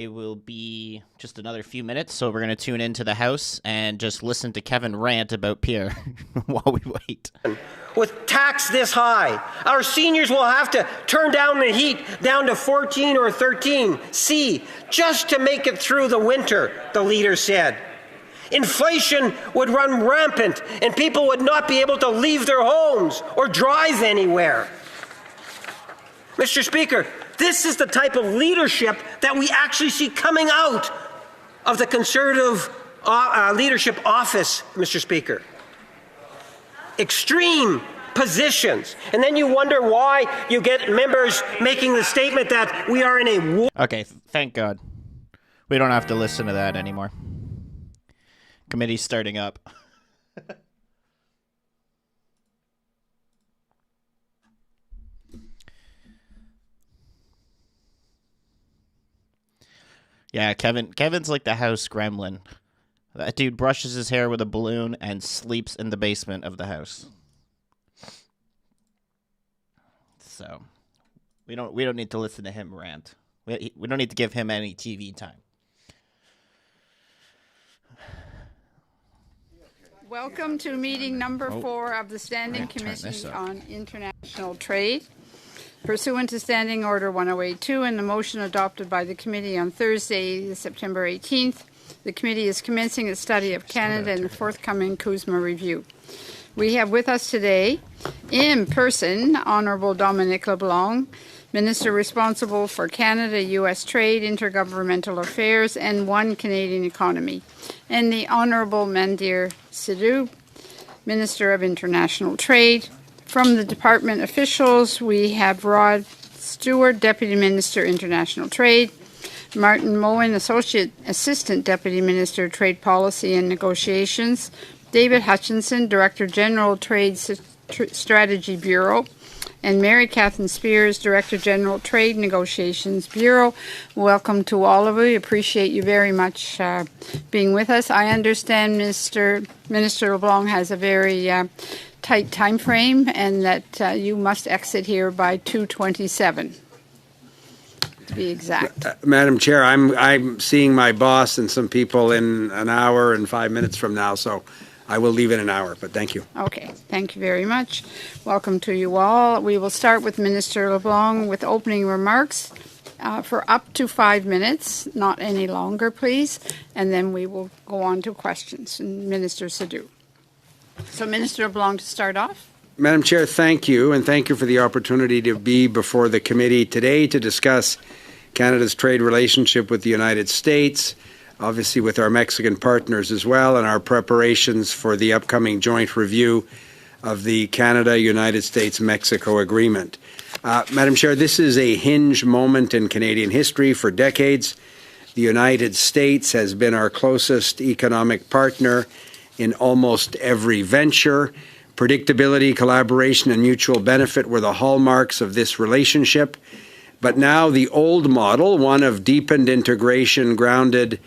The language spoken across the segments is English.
It will be just another few minutes, so we're going to tune into the House and just listen to Kevin rant about Pierre while we wait. With tax this high, our seniors will have to turn down the heat down to 14 or 13 C just to make it through the winter, the leader said. Inflation would run rampant and people would not be able to leave their homes or drive anywhere. Mr. Speaker, this is the type of leadership that we actually see coming out of the Conservative leadership office, Mr. Speaker. Extreme positions. And then you wonder why you get members making the statement that we are in a war. Okay, thank God. We don't have to listen to that anymore. Committee's starting up. Yeah, Kevin's like the house gremlin. That dude brushes his hair with a balloon and sleeps in the basement of the house. So, we don't need to listen to him rant. We don't need to give him any TV time. Welcome to meeting number 4 of the Standing Committee on International Trade. Pursuant to Standing Order 1082 and the motion adopted by the committee on Thursday, September 18th, the committee is commencing its study of Canada and the forthcoming CUSMA review. We have with us today, in person, Honourable Dominic LeBlanc, Minister responsible for Canada, U.S. trade, intergovernmental affairs, and One Canadian economy, and the Honourable Mandir Sidhu, Minister of International Trade. From the department officials, we have Rod Stewart, Deputy Minister, International Trade, Martin Moen, Assistant Deputy Minister, Trade Policy and Negotiations, David Hutchinson, Director General, Trade Strategy Bureau, and Mary Catherine Spears, Director General, Trade Negotiations Bureau. Welcome to all of you. Appreciate you very much being with us. I understand Minister LeBlanc has a very tight time frame and that you must exit here by 2:27 to be exact. Madam Chair, I'm seeing my boss and some people in an hour and 5 minutes from now, so I will leave in an hour, but thank you. Okay, thank you very much. Welcome to you all. We will start with Minister LeBlanc with opening remarks for up to 5 minutes, not any longer, please, and then we will go on to questions. And Minister Sidhu. So, Minister LeBlanc, to start off. Madam Chair, thank you, and thank you for the opportunity to be before the committee today to discuss Canada's trade relationship with the United States, obviously with our Mexican partners as well, and our preparations for the upcoming joint review of the Canada-United States-Mexico agreement. Madam Chair, this is a hinge moment in Canadian history. For decades, the United States has been our closest economic partner in almost every venture. Predictability, collaboration, and mutual benefit were the hallmarks of this relationship. But now the old model, one of deepened integration grounded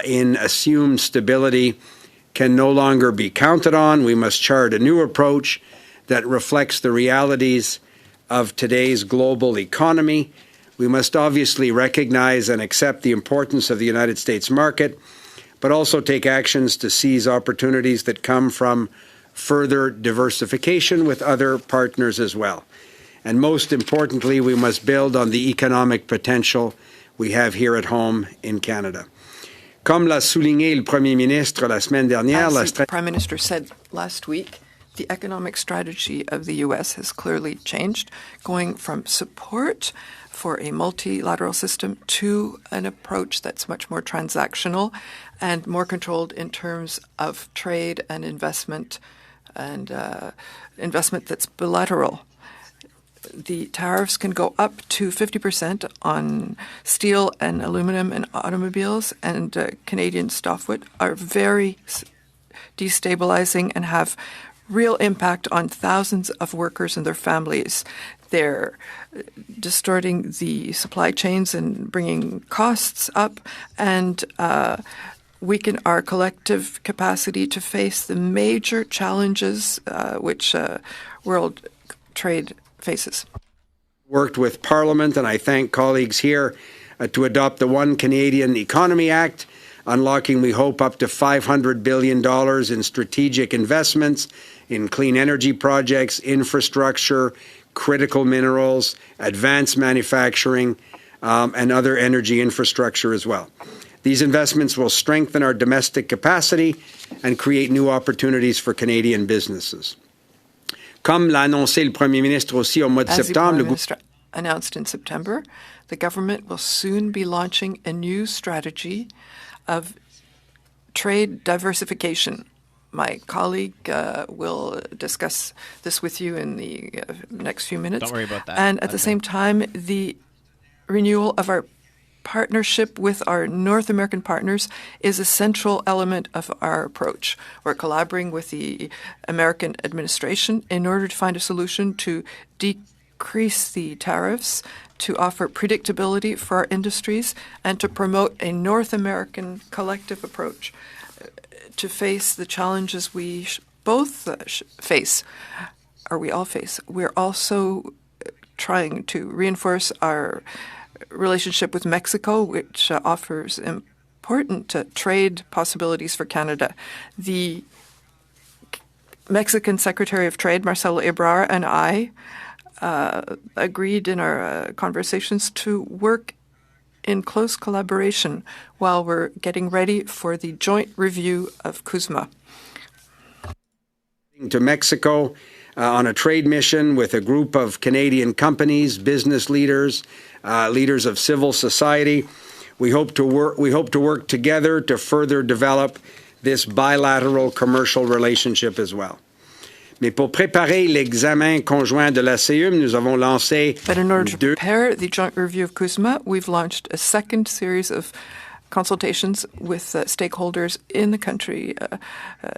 in assumed stability, can no longer be counted on. We must chart a new approach that reflects the realities of today's global economy. We must obviously recognize and accept the importance of the United States market, but also take actions to seize opportunities that come from further diversification with other partners as well. And most importantly, we must build on the economic potential we have here at home in Canada. Comme l'a souligné le Premier ministre la semaine dernière, as the Prime Minister said last week, the economic strategy of the U.S. has clearly changed, going from support for a multilateral system to an approach that's much more transactional and more controlled in terms of trade and investment that's bilateral. The tariffs can go up to 50% on steel and aluminum and automobiles, and Canadian softwood are very destabilizing and have real impact on thousands of workers and their families. They're distorting the supply chains and bringing costs up and weaken our collective capacity to face the major challenges which world trade faces. Worked with Parliament, and I thank colleagues here to adopt the One Canadian Economy Act, unlocking, we hope, up to $500 billion in strategic investments in clean energy projects, infrastructure, critical minerals, advanced manufacturing, and other energy infrastructure as well. These investments will strengthen our domestic capacity and create new opportunities for Canadian businesses. Comme l'a annoncé le Premier ministre aussi au mois de As the septembre, Prime Minister announced in September, the government will soon be launching a new strategy of trade diversification. My colleague will discuss this with you in the next few minutes. Don't worry about that. And at the same time, the renewal of our partnership with our North American partners is a central element of our approach. We're collaborating with the American administration in order to find a solution to decrease the tariffs, to offer predictability for our industries, and to promote a North American collective approach to face the challenges we both face, or we all face. We're also trying to reinforce our relationship with Mexico, which offers important trade possibilities for Canada. The Mexican Secretary of Trade, Marcelo Ebrard, and I agreed in our conversations to work in close collaboration while we're getting ready for the joint review of CUSMA. To Mexico on a trade mission with a group of Canadian companies, business leaders, leaders of civil society. We hope to work together to further develop this bilateral commercial relationship as well. Mais pour préparer l'examen conjoint de la CUM, nous avons lancé But in order to prepare the joint review of CUSMA, we've launched a second series of consultations with stakeholders in the country,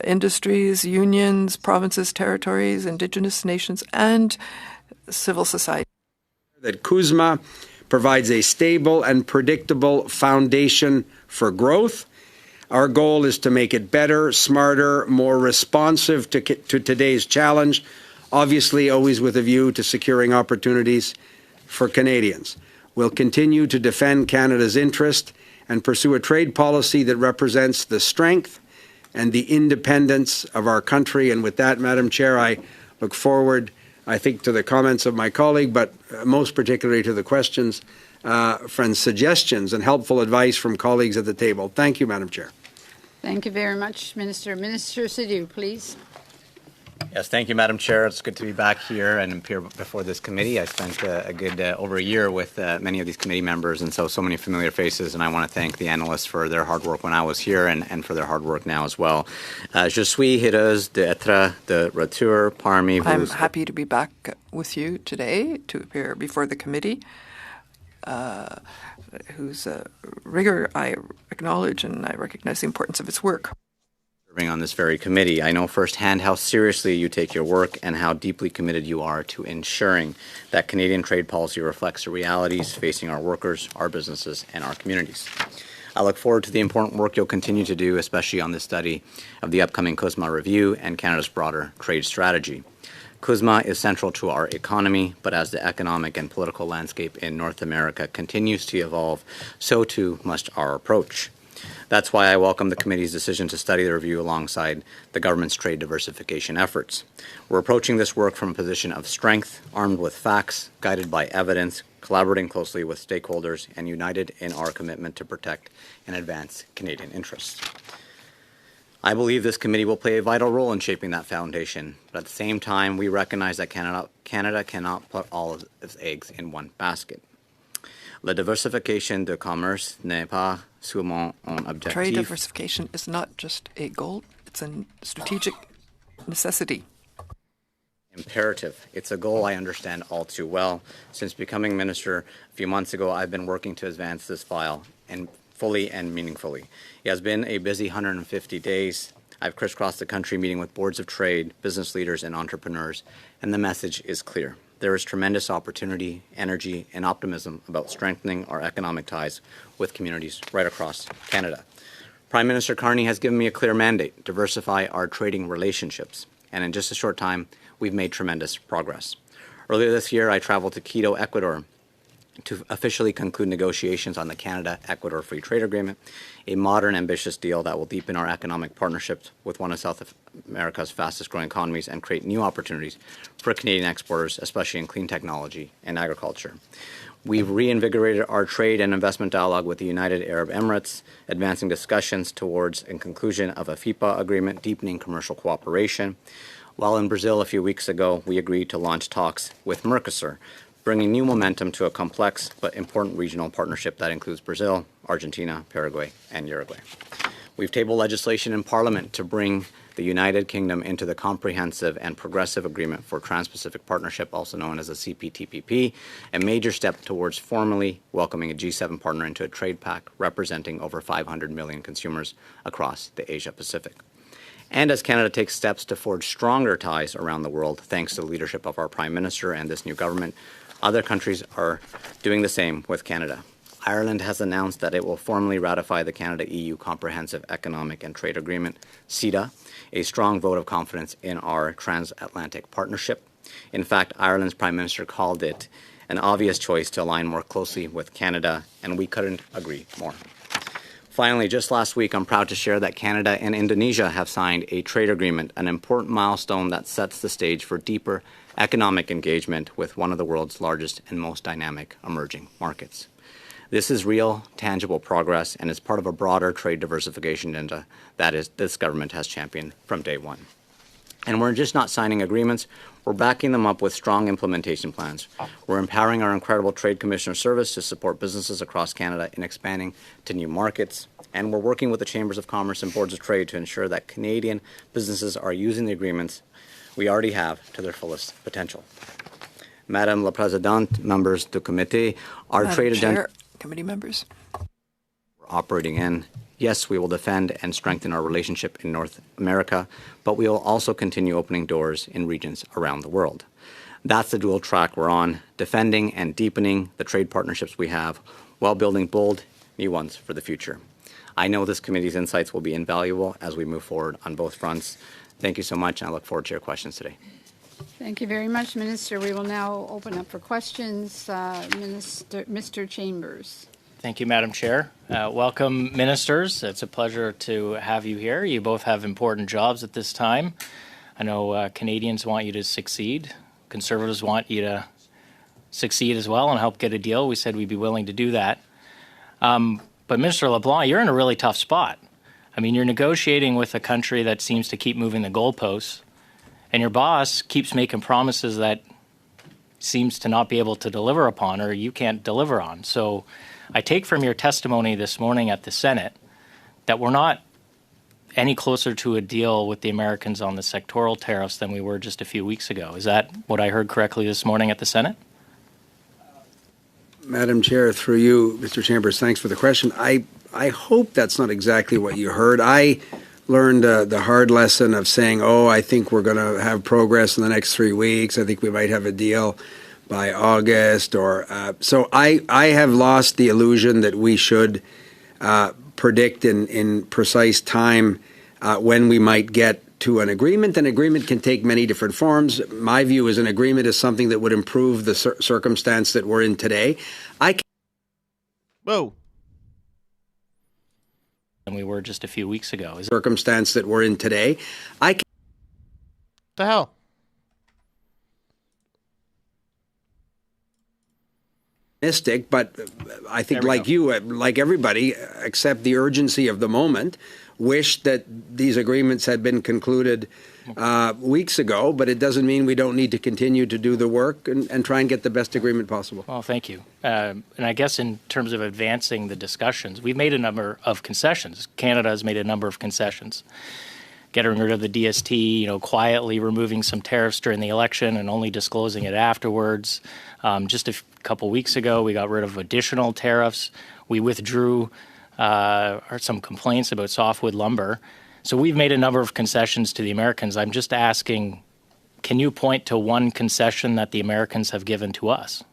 industries, unions, provinces, territories, Indigenous nations, and civil society. That CUSMA provides a stable and predictable foundation for growth. Our goal is to make it better, smarter, more responsive to today's challenge, obviously always with a view to securing opportunities for Canadians. We'll continue to defend Canada's interest and pursue a trade policy that represents the strength and the independence of our country. And with that, Madam Chair, I look forward, I think, to the comments of my colleague, but most particularly to the questions, friends, suggestions, and helpful advice from colleagues at the table. Thank you, Madam Chair. Thank you very much, Minister. Minister Sidhu, please. Yes, thank you, Madam Chair. It's good to be back here and appear before this committee. I spent a good over a year with many of these committee members, and so many familiar faces, and I want to thank the analysts for their hard work when I was here and for their hard work now as well. Je suis heureuse d'être de retour parmi vous. I'm happy to be back with you today to appear before the committee, whose rigor I acknowledge, and I recognize the importance of its work. On this very committee, I know firsthand how seriously you take your work and how deeply committed you are to ensuring that Canadian trade policy reflects the realities facing our workers, our businesses, and our communities. I look forward to the important work you'll continue to do, especially on the study of the upcoming CUSMA review and Canada's broader trade strategy. CUSMA is central to our economy, but as the economic and political landscape in North America continues to evolve, so too must our approach. That's why I welcome the committee's decision to study the review alongside the government's trade diversification efforts. We're approaching this work from a position of strength, armed with facts, guided by evidence, collaborating closely with stakeholders, and united in our commitment to protect and advance Canadian interests. I believe this committee will play a vital role in shaping that foundation, but at the same time, we recognize that Canada cannot put all of its eggs in one basket. La diversification de commerce n'est pas seulement un objectif. Trade diversification is not just a goal, it's a strategic necessity. Imperative. It's a goal I understand all too well. Since becoming minister a few months ago, I've been working to advance this file and fully and meaningfully. It has been a busy 150 days. I've crisscrossed the country meeting with boards of trade, business leaders, and entrepreneurs, and the message is clear. There is tremendous opportunity, energy, and optimism about strengthening our economic ties with communities right across Canada. Prime Minister Carney has given me a clear mandate: diversify our trading relationships. And in just a short time, we've made tremendous progress. Earlier this year, I traveled to Quito, Ecuador, to officially conclude negotiations on the Canada-Ecuador Free Trade Agreement, a modern, ambitious deal that will deepen our economic partnerships with one of South America's fastest-growing economies and create new opportunities for Canadian exporters, especially in clean technology and agriculture. We've reinvigorated our trade and investment dialogue with the United Arab Emirates, advancing discussions towards a conclusion of a FIPA agreement, deepening commercial cooperation. While in Brazil a few weeks ago, we agreed to launch talks with Mercosur, bringing new momentum to a complex but important regional partnership that includes Brazil, Argentina, Paraguay, and Uruguay. We've tabled legislation in Parliament to bring the United Kingdom into the Comprehensive and Progressive Agreement for Trans-Pacific Partnership, also known as the CPTPP, a major step towards formally welcoming a G7 partner into a trade pact representing over 500 million consumers across the Asia-Pacific. And as Canada takes steps to forge stronger ties around the world, thanks to the leadership of our Prime Minister and this new government, other countries are doing the same with Canada. Ireland has announced that it will formally ratify the Canada-EU Comprehensive Economic and Trade Agreement, CETA, a strong vote of confidence in our transatlantic partnership. In fact, Ireland's Prime Minister called it an obvious choice to align more closely with Canada, and we couldn't agree more. Finally, just last week, I'm proud to share that Canada and Indonesia have signed a trade agreement, an important milestone that sets the stage for deeper economic engagement with one of the world's largest and most dynamic emerging markets. This is real, tangible progress and is part of a broader trade diversification agenda that this government has championed from day one. And we're just not signing agreements, we're backing them up with strong implementation plans. We're empowering our incredible Trade Commissioner service to support businesses across Canada in expanding to new markets. And we're working with the Chambers of Commerce and Boards of Trade to ensure that Canadian businesses are using the agreements we already have to their fullest potential. Madame la Présidente, members du comité, our Madam trade Chair, agenda committee members. we're operating in. Yes, we will defend and strengthen our relationship in North America, but we will also continue opening doors in regions around the world. That's the dual track we're on, defending and deepening the trade partnerships we have while building bold new ones for the future. I know this committee's insights will be invaluable as we move forward on both fronts. Thank you so much, and I look forward to your questions today. Thank you very much, Minister. We will now open up for questions. Mr. Chambers. Thank you, Madam Chair. Welcome, ministers. It's a pleasure to have you here. You both have important jobs at this time. I know Canadians want you to succeed. Conservatives want you to succeed as well and help get a deal. We said we'd be willing to do that. But Minister LeBlanc, you're in a really tough spot. I mean, you're negotiating with a country that seems to keep moving the goalposts, and your boss keeps making promises that seems to not be able to deliver upon, or you can't deliver on. So I take from your testimony this morning at the Senate that we're not any closer to a deal with the Americans on the sectoral tariffs than we were just a few weeks ago. Is that what I heard correctly this morning at the Senate? Madam Chair, through you, Mr. Chambers, thanks for the question. I hope that's not exactly what you heard. I learned the hard lesson of saying, I think we're going to have progress in the next 3 weeks. I think we might have a deal by August. So I have lost the illusion that we should predict in precise time when we might get to an agreement. An agreement can take many different forms. My view is an agreement is something that would improve the circumstance that we're in today. Whoa. Than we were just a few weeks ago. Circumstance that we're in today. The hell? But I think like you, like everybody, accept the urgency of the moment, wish that these agreements had been concluded weeks ago, but it doesn't mean we don't need to continue to do the work and try and get the best agreement possible. Well, thank you. And I guess in terms of advancing the discussions, we've made a number of concessions. Canada has made a number of concessions. Getting rid of the DST, quietly removing some tariffs during the election and only disclosing it afterwards. Just a couple weeks ago, we got rid of additional tariffs. We withdrew some complaints about softwood lumber. So we've made a number of concessions to the Americans. I'm just asking, can you point to one concession that the Americans have given to us?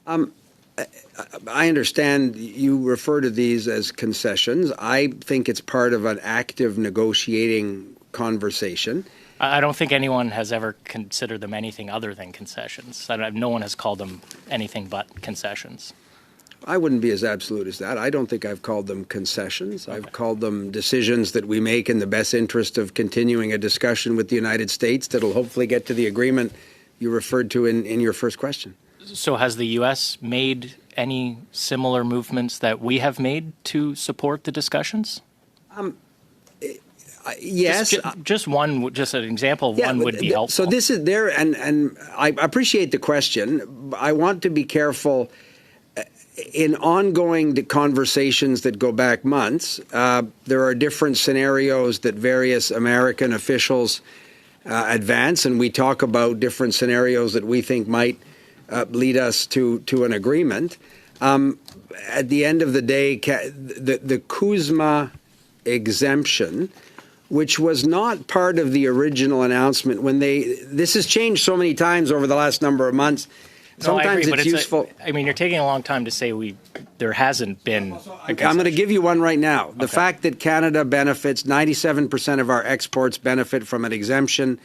I understand you refer to these as concessions. I think it's part of an active negotiating conversation. I don't think anyone has ever considered them anything other than concessions. No one has called them anything but concessions. I wouldn't be as absolute as that. I don't think I've called them concessions. Okay. I've called them decisions that we make in the best interest of continuing a discussion with the United States that'll hopefully get to the agreement you referred to in your first question. So has the U.S. made any similar movements that we have made to support the discussions? Yes. Just an example of one would be helpful. So this is there, and I appreciate the question. I want to be careful in ongoing conversations that go back months. There are different scenarios that various American officials advance, and we talk about different scenarios that we think might lead us to an agreement. At the end of the day, the CUSMA exemption, which was not part of the original announcement, this has changed so many times over the last number of months. Sometimes I agree, it's useful. You're taking a long time to say there hasn't been. I'm going to give you one right now. The fact that Canada benefits, 97% of our exports benefit from an exemption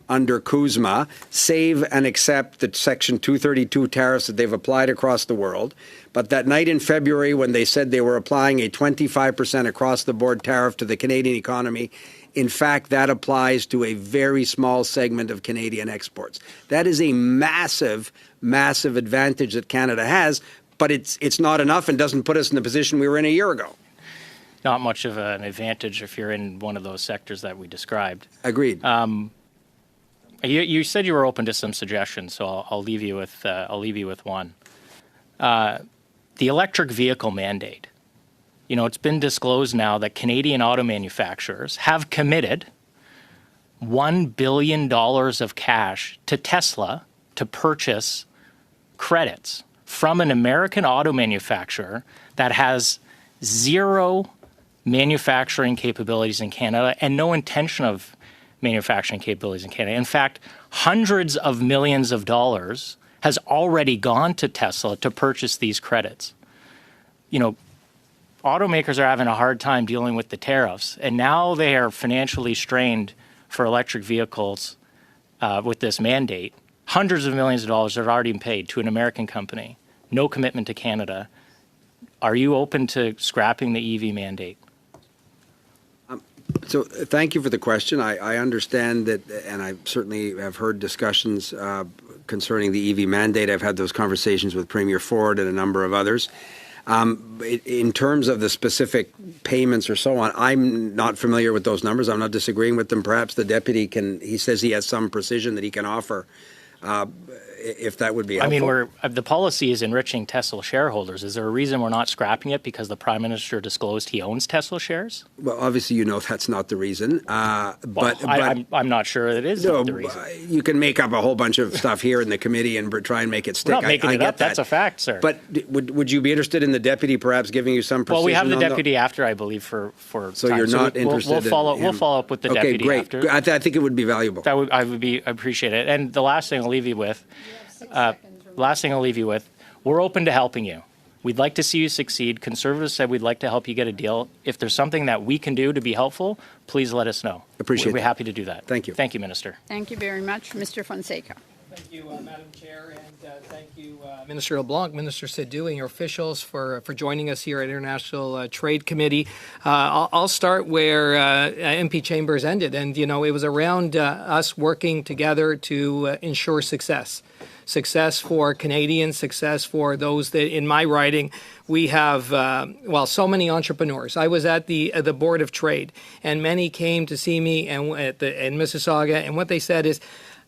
under CUSMA, save and accept the Section 232 tariffs that they've applied across the world. But that night in February, when they said they were applying a 25% across-the-board tariff to the Canadian economy, in fact, that applies to a very small segment of Canadian exports. That is a massive, massive advantage that Canada has, but it's not enough and doesn't put us in the position we were in a year ago. Not much of an advantage if you're in one of those sectors that we described. Agreed. You said you were open to some suggestions, so I'll leave you with one. The electric vehicle mandate. It's been disclosed now that Canadian auto manufacturers have committed $1 billion of cash to Tesla to purchase credits from an American auto manufacturer that has zero manufacturing capabilities in Canada and no intention of manufacturing capabilities in Canada. In fact, hundreds of millions of dollars has already gone to Tesla to purchase these credits. Automakers are having a hard time dealing with the tariffs, and now they are financially strained for electric vehicles with this mandate. Hundreds of millions of dollars have already been paid to an American company. No commitment to Canada. Are you open to scrapping the EV mandate? So thank you for the question. I understand that, and I certainly have heard discussions concerning the EV mandate. I've had those conversations with Premier Ford and a number of others. In terms of the specific payments or so on, I'm not familiar with those numbers. I'm not disagreeing with them. Perhaps the deputy he says he has some precision that he can offer, if that would be helpful. The policy is enriching Tesla shareholders. Is there a reason we're not scrapping it because the Prime Minister disclosed he owns Tesla shares? Well, obviously, that's not the reason. But I'm not sure it is the reason. You can make up a whole bunch of stuff here in the committee and try and make it stick. We're not making it up. That's a fact, sir. But would you be interested in the deputy perhaps giving you some precision? Well, we have the deputy after, I believe, for So time. You're not interested we'll follow up with the deputy great. after. I think it would be valuable. I appreciate it. And the last thing I'll leave you with. We're open to helping you. We'd like to see you succeed. Conservatives said we'd like to help you get a deal. If there's something that we can do to be helpful, please let us know. Appreciate it. We're happy to do that. Thank you. Thank you, Minister. Thank you very much. Mr. Fonseca. Thank you, Madam Chair, and thank you, Minister LeBlanc, Minister Sidhu, and your officials for joining us here at International Trade Committee. I'll start where MP Chambers ended, and it was around us working together to ensure success. Success for Canadians, success for those that, in my riding, we have, so many entrepreneurs. I was at the Board of Trade, and many came to see me in Mississauga, and what they said is,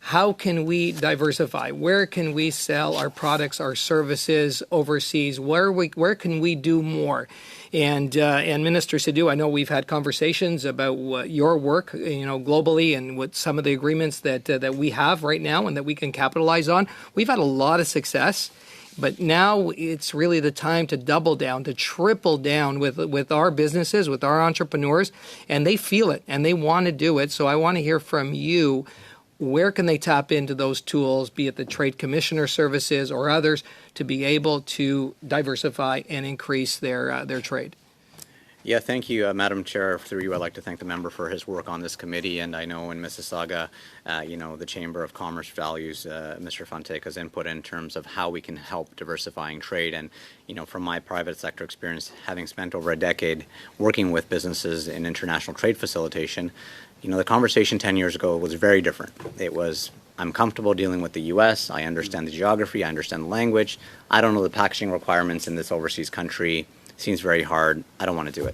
how can we diversify? Where can we sell our products, our services overseas? Where can we do more? And Minister Sidhu, I know we've had conversations about your work, globally, and with some of the agreements that we have right now and that we can capitalize on. We've had a lot of success, but now it's really the time to double down, to triple down with our businesses, with our entrepreneurs, and they feel it and they want to do it. So I want to hear from you. Where can they tap into those tools, be it the Trade Commissioner services or others, to be able to diversify and increase their trade? Yeah, thank you, Madam Chair. Through you, I'd like to thank the member for his work on this committee. And I know in Mississauga, the Chamber of Commerce values Mr. Fonseca's input in terms of how we can help diversifying trade. And, from my private sector experience, having spent over a decade working with businesses in international trade facilitation, the conversation 10 years ago was very different. It was, I'm comfortable dealing with the U.S. I understand the geography. I understand the language. I don't know the packaging requirements in this overseas country. Seems very hard. I don't want to do it.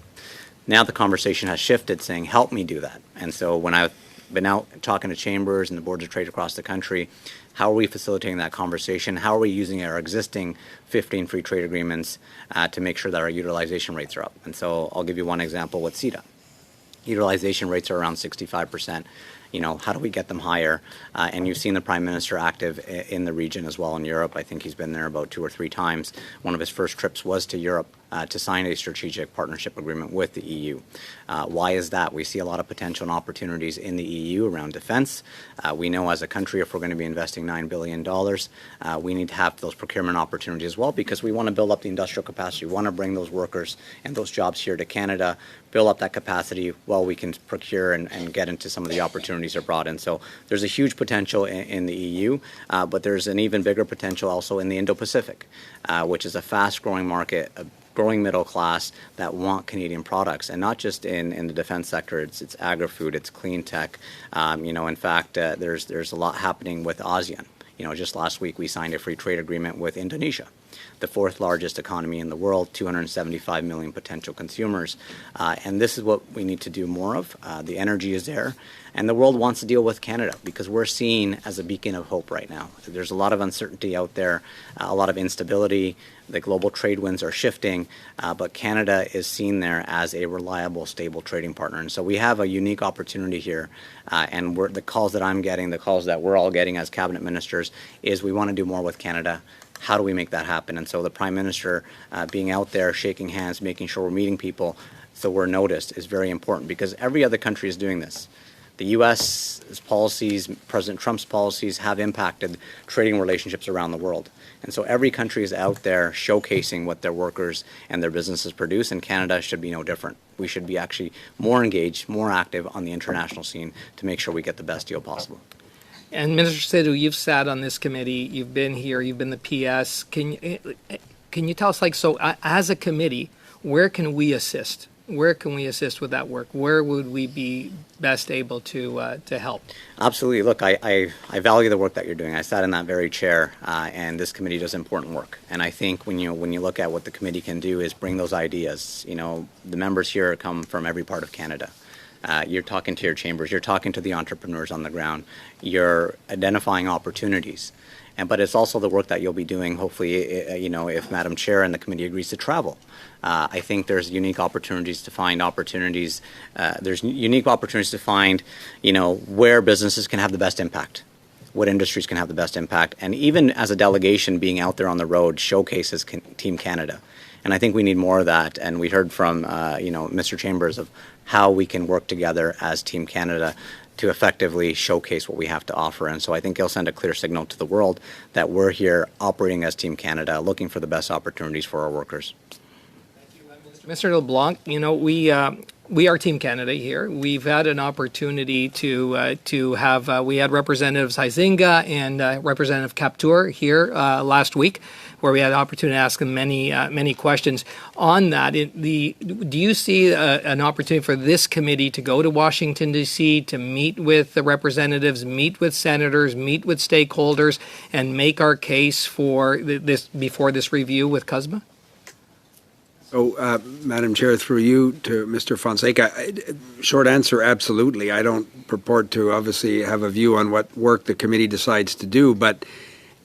Now the conversation has shifted, saying, help me do that. And so when I've been out talking to chambers and the boards of trade across the country, how are we facilitating that conversation? How are we using our existing 15 free trade agreements to make sure that our utilization rates are up? And so I'll give you one example with CETA. Utilization rates are around 65%. How do we get them higher? And you've seen the Prime Minister active in the region as well in Europe. I think he's been there about 2 or 3 times. One of his first trips was to Europe to sign a strategic partnership agreement with the EU. Why is that? We see a lot of potential and opportunities in the EU around defense. We know as a country, if we're going to be investing $9 billion, we need to have those procurement opportunities as well, because we want to build up the industrial capacity. We want to bring those workers and those jobs here to Canada, build up that capacity while we can procure and get into some of the opportunities are brought in. So there's a huge potential in the EU, but there's an even bigger potential also in the Indo-Pacific, which is a fast-growing market, a growing middle class that want Canadian products, and not just in the defense sector. It's agri-food, it's clean tech. In fact, there's a lot happening with ASEAN. Just last week we signed a free trade agreement with Indonesia, the 4th largest economy in the world, 275 million potential consumers. And this is what we need to do more of. The energy is there, and the world wants to deal with Canada because we're seen as a beacon of hope right now. There's a lot of uncertainty out there, a lot of instability. The global trade winds are shifting, but Canada is seen there as a reliable, stable trading partner. And so we have a unique opportunity here. And the calls that I'm getting, the calls that we're all getting as cabinet ministers, is we want to do more with Canada. How do we make that happen? And so the Prime Minister being out there, shaking hands, making sure we're meeting people so we're noticed is very important, because every other country is doing this. The U.S.'s policies, President Trump's policies, have impacted trading relationships around the world. And so every country is out there showcasing what their workers and their businesses produce, and Canada should be no different. We should be actually more engaged, more active on the international scene to make sure we get the best deal possible. And Minister Sidhu, you've sat on this committee, you've been here, you've been the PS. Can you tell us, as a committee, where can we assist? Where can we assist with that work? Where would we be best able to help? Absolutely. Look, I value the work that you're doing. I sat in that very chair, and this committee does important work. And I think when you look at what the committee can do is bring those ideas. The members here come from every part of Canada. You're talking to your chambers. You're talking to the entrepreneurs on the ground. You're identifying opportunities. But it's also the work that you'll be doing, hopefully, if Madam Chair and the committee agrees to travel. I think there's unique opportunities to find opportunities. There's unique opportunities to find, where businesses can have the best impact, what industries can have the best impact. And even as a delegation being out there on the road showcases Team Canada. And I think we need more of that. And we heard from, Mr. Chambers of how we can work together as Team Canada to effectively showcase what we have to offer. And so I think it'll send a clear signal to the world that we're here operating as Team Canada, looking for the best opportunities for our workers. Mr. LeBlanc, we are Team Canada here. We've had an opportunity to have, we had Representatives Huizinga and Representative Kaptur here last week, where we had an opportunity to ask them many questions on that. Do you see an opportunity for this committee to go to Washington, D.C., to meet with the representatives, meet with senators, meet with stakeholders, and make our case for this before this review with CUSMA? So, Madam Chair, through you to Mr. Fonseca, short answer, absolutely. I don't purport to obviously have a view on what work the committee decides to do, but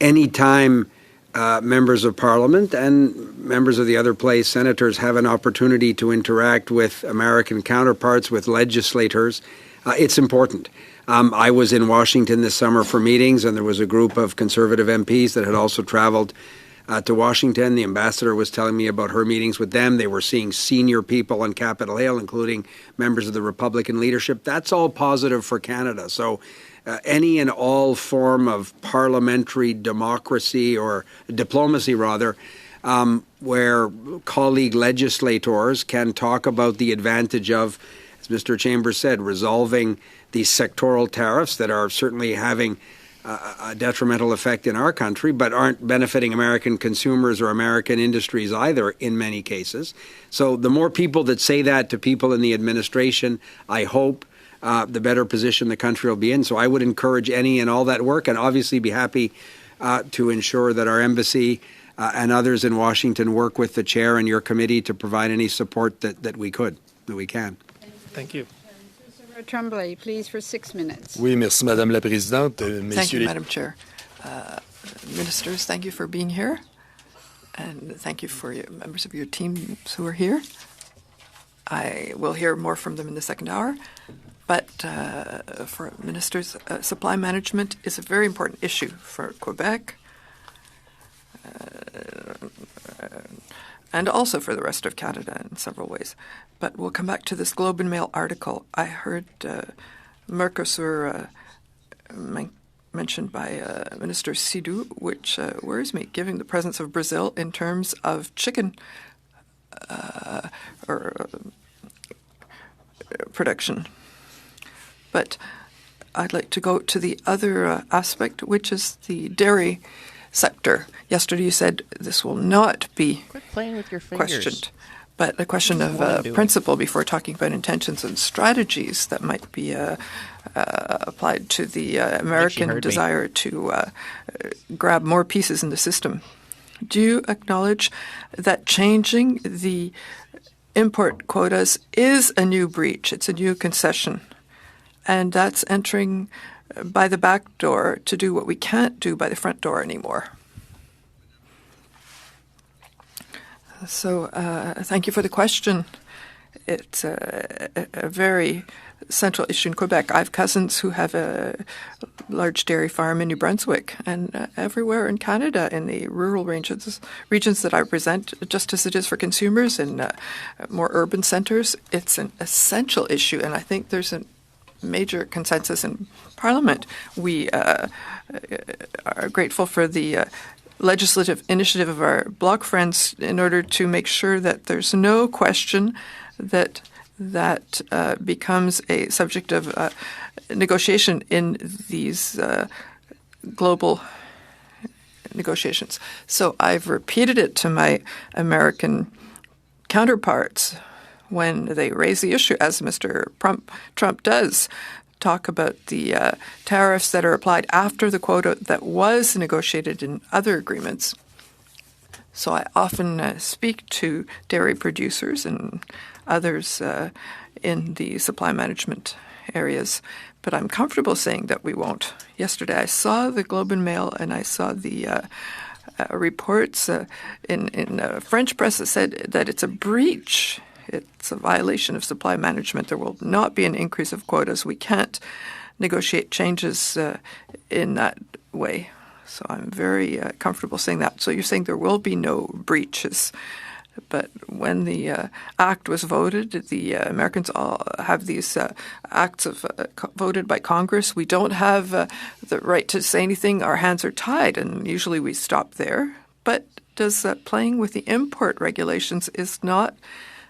any time members of Parliament and members of the other place, senators, have an opportunity to interact with American counterparts, with legislators, it's important. I was in Washington this summer for meetings, and there was a group of Conservative MPs that had also traveled to Washington. The ambassador was telling me about her meetings with them. They were seeing senior people on Capitol Hill, including members of the Republican leadership. That's all positive for Canada. So any and all form of parliamentary democracy, or diplomacy rather, where colleague legislators can talk about the advantage of, as Mr. Chambers said, resolving these sectoral tariffs that are certainly having a detrimental effect in our country, but aren't benefiting American consumers or American industries either in many cases. So the more people that say that to people in the administration, I hope the better position the country will be in. So I would encourage any and all that work, and obviously be happy to ensure that our embassy and others in Washington work with the chair and your committee to provide any support that we can. Thank you. Tremblay, please, for 6 minutes. Oui, merci, Madame la Présidente. Thank you, Madam Chair. Ministers, thank you for being here, and thank you for your members of your team who are here. I will hear more from them in the second hour, but for ministers, supply management is a very important issue for Quebec and also for the rest of Canada in several ways. But we'll come back to this Globe and Mail article. I heard Mercosur mentioned by Minister Sidhu, which worries me, given the presence of Brazil in terms of chicken production. But I'd like to go to the other aspect, which is the dairy sector. Yesterday you said this will not be Quit playing with your fingers. questioned, but a question of principle before talking about intentions and strategies that might be applied to the American desire to grab more pieces in the system. Do you acknowledge that changing the import quotas is a new breach? It's a new concession, and that's entering by the back door to do what we can't do by the front door anymore. So thank you for the question. It's a very central issue in Quebec. I have cousins who have a large dairy farm in New Brunswick, and everywhere in Canada in the rural regions that I represent, just as it is for consumers in more urban centres, it's an essential issue, and I think there's a major consensus in Parliament. We are grateful for the legislative initiative of our Bloc friends in order to make sure that there's no question that becomes a subject of negotiation in these global negotiations. So I've repeated it to my American counterparts when they raise the issue, as Mr. Trump does, talk about the tariffs that are applied after the quota that was negotiated in other agreements. So I often speak to dairy producers and others in the supply management areas, but I'm comfortable saying that we won't. Yesterday I saw the Globe and Mail and I saw the reports in French press that said that it's a breach. It's a violation of supply management. There will not be an increase of quotas. We can't negotiate changes in that way. So I'm very comfortable saying that. So you're saying there will be no breaches. But when the act was voted, the Americans all have these acts voted by Congress. We don't have the right to say anything. Our hands are tied, and usually we stop there. But does playing with the import regulations is not,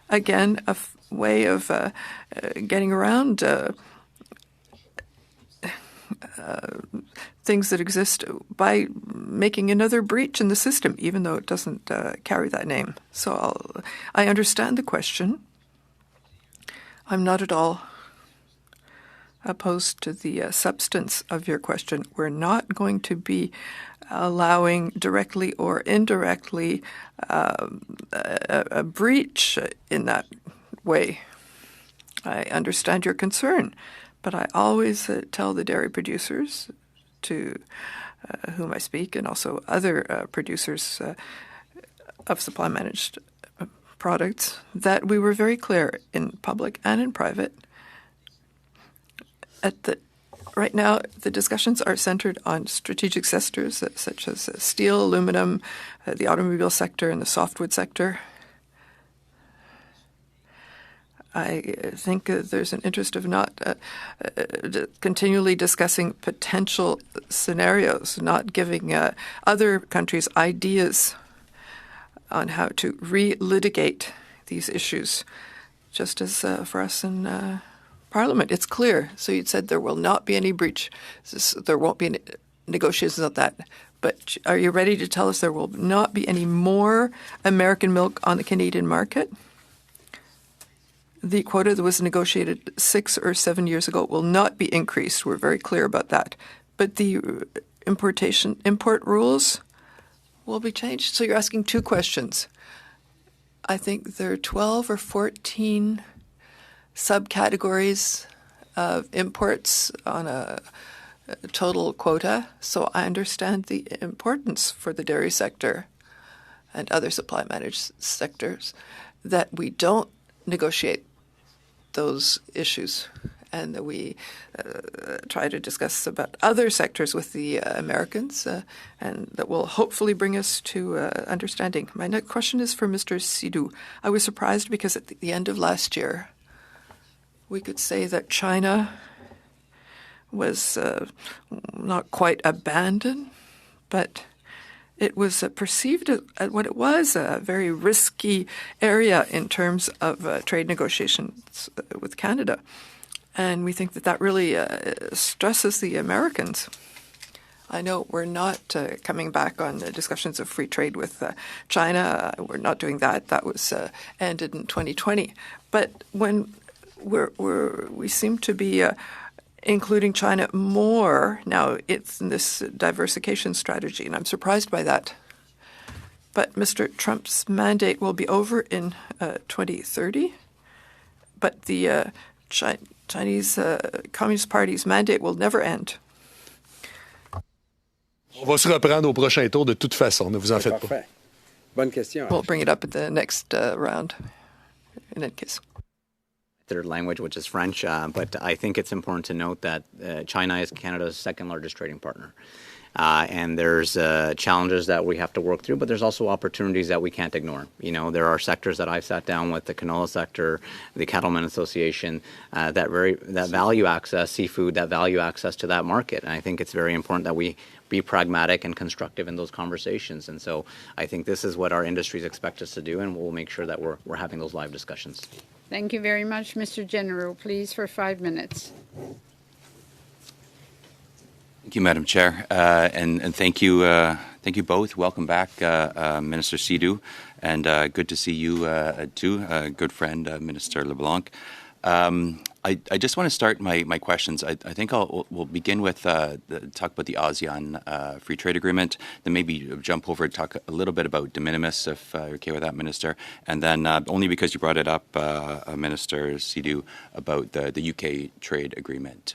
again, a way of getting around things that exist by making another breach in the system, even though it doesn't carry that name. So I understand the question. I'm not at all opposed to the substance of your question. We're not going to be allowing directly or indirectly a breach in that way. I understand your concern, but I always tell the dairy producers to whom I speak, and also other producers of supply managed products, that we were very clear in public and in private. Right now, the discussions are centered on strategic sectors such as steel, aluminum, the automobile sector, and the softwood sector. I think there's an interest of not continually discussing potential scenarios, not giving other countries ideas on how to re-litigate these issues, just as for us in Parliament. It's clear. So you said there will not be any breach. There won't be any negotiations of that. But are you ready to tell us there will not be any more American milk on the Canadian market? The quota that was negotiated 6 or 7 years ago will not be increased. We're very clear about that. But the import rules will be changed. So you're asking two questions. I think there are 12 or 14 subcategories of imports on a total quota. So I understand the importance for the dairy sector and other supply managed sectors that we don't negotiate those issues and that we try to discuss about other sectors with the Americans and that will hopefully bring us to understanding. My next question is for Mr. Sidhu. I was surprised because at the end of last year, we could say that China was not quite abandoned, but it was perceived at what it was, a very risky area in terms of trade negotiations with Canada. And we think that that really stresses the Americans. I know we're not coming back on the discussions of free trade with China. We're not doing that. That was ended in 2020. But when we seem to be including China more now, it's in this diversification strategy, and I'm surprised by that. But Mr. Trump's mandate will be over in 2030, but the Chinese Communist Party's mandate will never end. On va se reprendre au prochain tour de toute façon, ne vous en faites pas. Bonne question. We'll bring it up at the next round, in that case. Third language, which is French, but I think it's important to note that China is Canada's second largest trading partner. And there's challenges that we have to work through, but there's also opportunities that we can't ignore. You know, there are sectors that I've sat down with, the canola sector, the Cattlemen Association, that value access, seafood, that value access to that market. And I think it's very important that we be pragmatic and constructive in those conversations. And so I think this is what our industries expect us to do, and we'll make sure that we're having those live discussions. Thank you very much. Mr. General, please, for 5 minutes. Thank you, Madam Chair, and thank you both. Welcome back, Minister Sidhu, and good to see you too, good friend, Minister LeBlanc. I just want to start my questions. I think we'll begin with talk about the ASEAN Free Trade Agreement, then maybe jump over and talk a little bit about de minimis, if you're okay with that, Minister, and then only because you brought it up, Minister Sidhu, about the UK trade agreement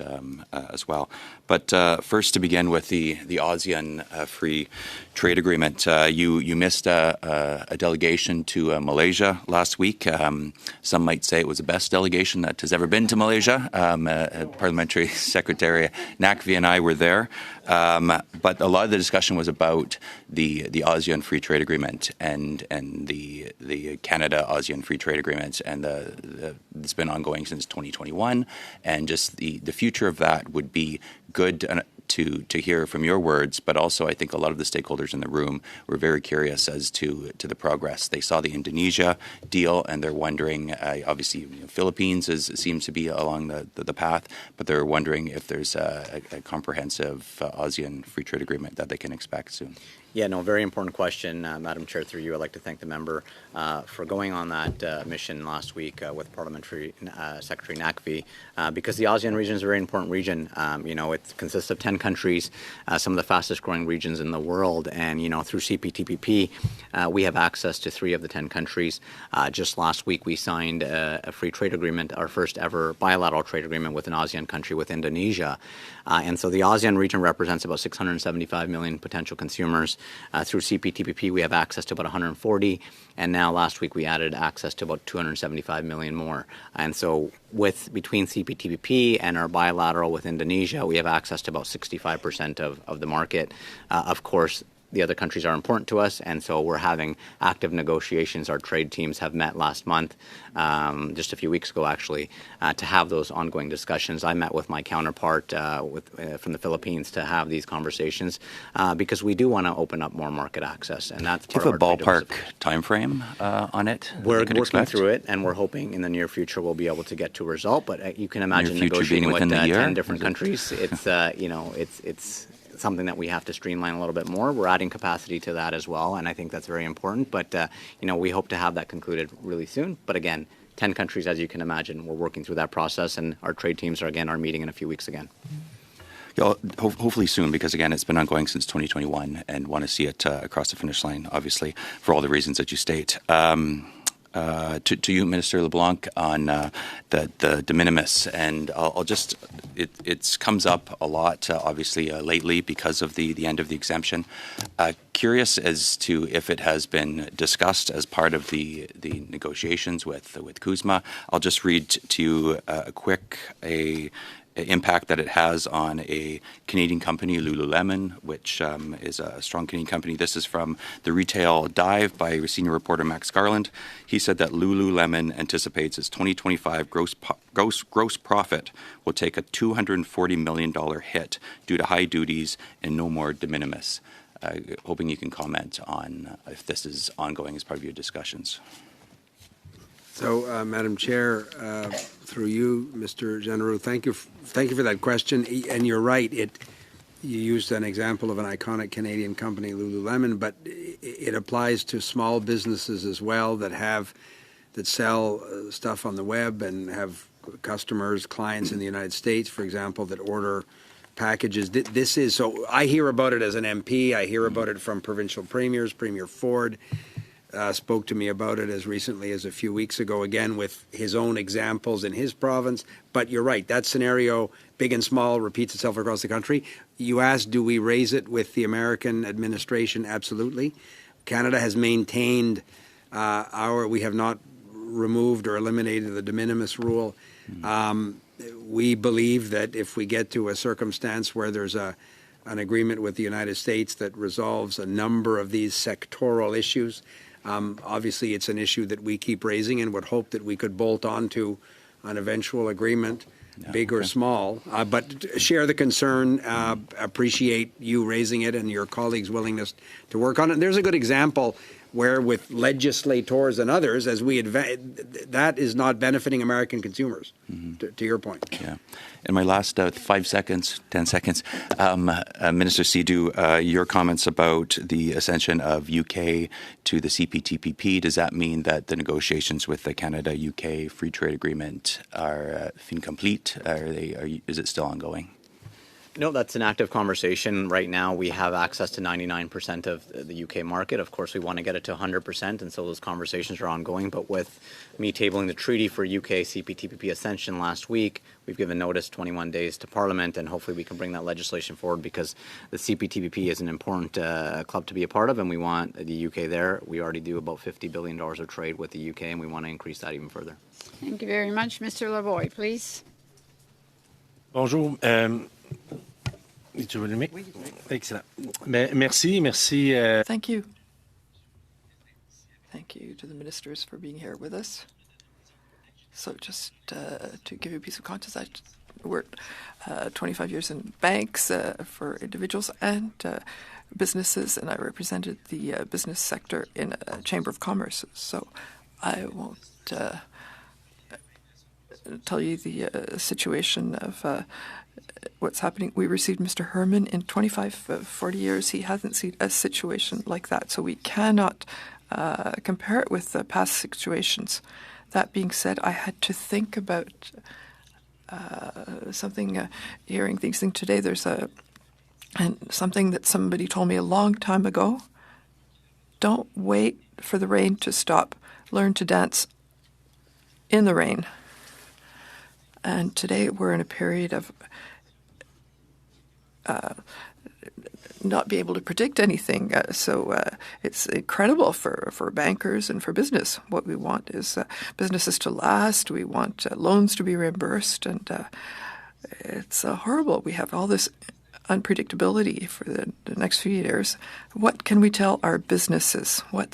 as well. But first, to begin with the ASEAN Free Trade Agreement, you missed a delegation to Malaysia last week. Some might say it was the best delegation that has ever been to Malaysia. Parliamentary Secretary Nakvi and I were there. But a lot of the discussion was about the ASEAN Free Trade Agreement and the Canada-ASEAN Free Trade Agreement, and it's been ongoing since 2021. And just the future of that would be good to hear from your words, but also I think a lot of the stakeholders in the room were very curious as to the progress. They saw the Indonesia deal and they're wondering, obviously Philippines seems to be along the path, but they're wondering if there's a comprehensive ASEAN Free Trade Agreement that they can expect soon. Yeah, no, very important question, Madam Chair. Through you, I'd like to thank the member for going on that mission last week with Parliamentary Secretary Nakvi, because the ASEAN region is a very important region. It consists of 10 countries, some of the fastest growing regions in the world, and through CPTPP, we have access to 3 of the 10 countries. Just last week, we signed a free trade agreement, our first ever bilateral trade agreement with an ASEAN country, with Indonesia. And so the ASEAN region represents about 675 million potential consumers. Through CPTPP, we have access to about 140, and now last week we added access to about 275 million more. And so between CPTPP and our bilateral with Indonesia, we have access to about 65% of the market. Of course, the other countries are important to us, and so we're having active negotiations. Our trade teams have met last month, just a few weeks ago actually, to have those ongoing discussions. I met with my counterpart from the Philippines to have these conversations because we do want to open up more market access, and that's part do you of have our a ballpark time frame on it? We're working through it, and we're hoping in the near future we'll be able to get to a result. But you can imagine negotiating with 10 different countries. It's it's something that we have to streamline a little bit more. We're adding capacity to that as well, and I think that's very important. But we hope to have that concluded really soon. But again, 10 countries, as you can imagine, we're working through that process, and our trade teams are meeting in a few weeks again. Yeah, hopefully soon, because again, it's been ongoing since 2021, and want to see it across the finish line, obviously, for all the reasons that you state. To you, Minister LeBlanc, on the de minimis, and I'll just it comes up a lot, obviously, lately because of the end of the exemption. Curious as to if it has been discussed as part of the negotiations with CUSMA. I'll just read to you a quick impact that it has on a Canadian company, Lululemon, which is a strong Canadian company. This is from the Retail Dive by senior reporter Max Garland. He said that Lululemon anticipates its 2025 gross profit will take a $240 million hit due to high duties and no more de minimis. Hoping you can comment on if this is ongoing as part of your discussions. So, Madam Chair, through you, Mr. General, thank you for that question. And you're right. You used an example of an iconic Canadian company, Lululemon, but it applies to small businesses as well that sell stuff on the web and have clients in the United States, for example, that order packages. So I hear about it as an MP. I hear about it from provincial premiers. Premier Ford spoke to me about it as recently as a few weeks ago, again with his own examples in his province. But you're right, that scenario, big and small, repeats itself across the country. You asked, do we raise it with the American administration? Absolutely. Canada has maintained we have not removed or eliminated the de minimis rule. We believe that if we get to a circumstance where there's an agreement with the United States that resolves a number of these sectoral issues, obviously, it's an issue that we keep raising and would hope that we could bolt on to an eventual agreement, big or small. But share the concern, appreciate you raising it and your colleagues' willingness to work on it. And there's a good example where with legislators and others, as we advance, that is not benefiting American consumers, to your point. Yeah. In my last 10 seconds, Minister Sidhu, your comments about the ascension of UK to the CPTPP, does that mean that the negotiations with the Canada-UK Free Trade Agreement are incomplete? Is it still ongoing? No, that's an active conversation. Right now, we have access to 99% of the UK market. Of course, we want to get it to 100%, and so those conversations are ongoing. But with me tabling the treaty for UK CPTPP ascension last week, we've given notice 21 days to Parliament, and hopefully we can bring that legislation forward because the CPTPP is an important club to be a part of, and we want the UK there. We already do about $50 billion of trade with the UK, and we want to increase that even further. Thank you very much. Mr. Lavoie, please. Bonjour. Tu veux le mic? Excellent. Merci. Thank you. Thank you to the ministers for being here with us. So just to give you a piece of context, I worked 25 years in banks for individuals and businesses, and I represented the business sector in a Chamber of Commerce. So I won't tell you the situation of what's happening. We received Mr. Herman in 40 years. He hasn't seen a situation like that. So we cannot compare it with past situations. That being said, I had to think about something, hearing these things today. There's something that somebody told me a long time ago. Don't wait for the rain to stop. Learn to dance in the rain. And today we're in a period of not be able to predict anything. So it's incredible for bankers and for business. What we want is businesses to last. We want loans to be reimbursed. And it's horrible. We have all this unpredictability for the next few years, what can we tell our businesses? What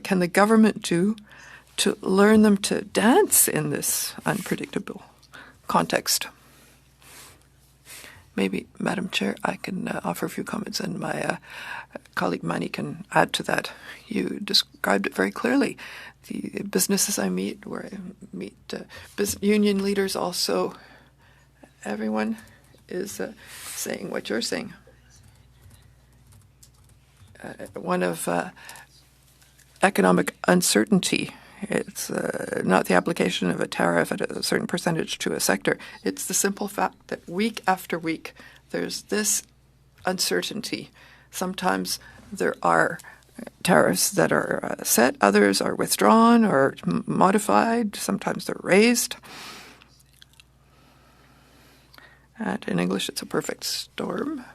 can the government do to learn them to dance in this unpredictable context? Maybe, Madam Chair, I can offer a few comments, and my colleague Manny can add to that. You described it very clearly. The businesses I meet, where I meet union leaders also, everyone is saying what you're saying. One of economic uncertainty. It's not the application of a tariff at a certain percentage to a sector. It's the simple fact that week after week there's this uncertainty. Sometimes there are tariffs that are set, others are withdrawn or modified, sometimes they're raised. And in English, it's a perfect storm,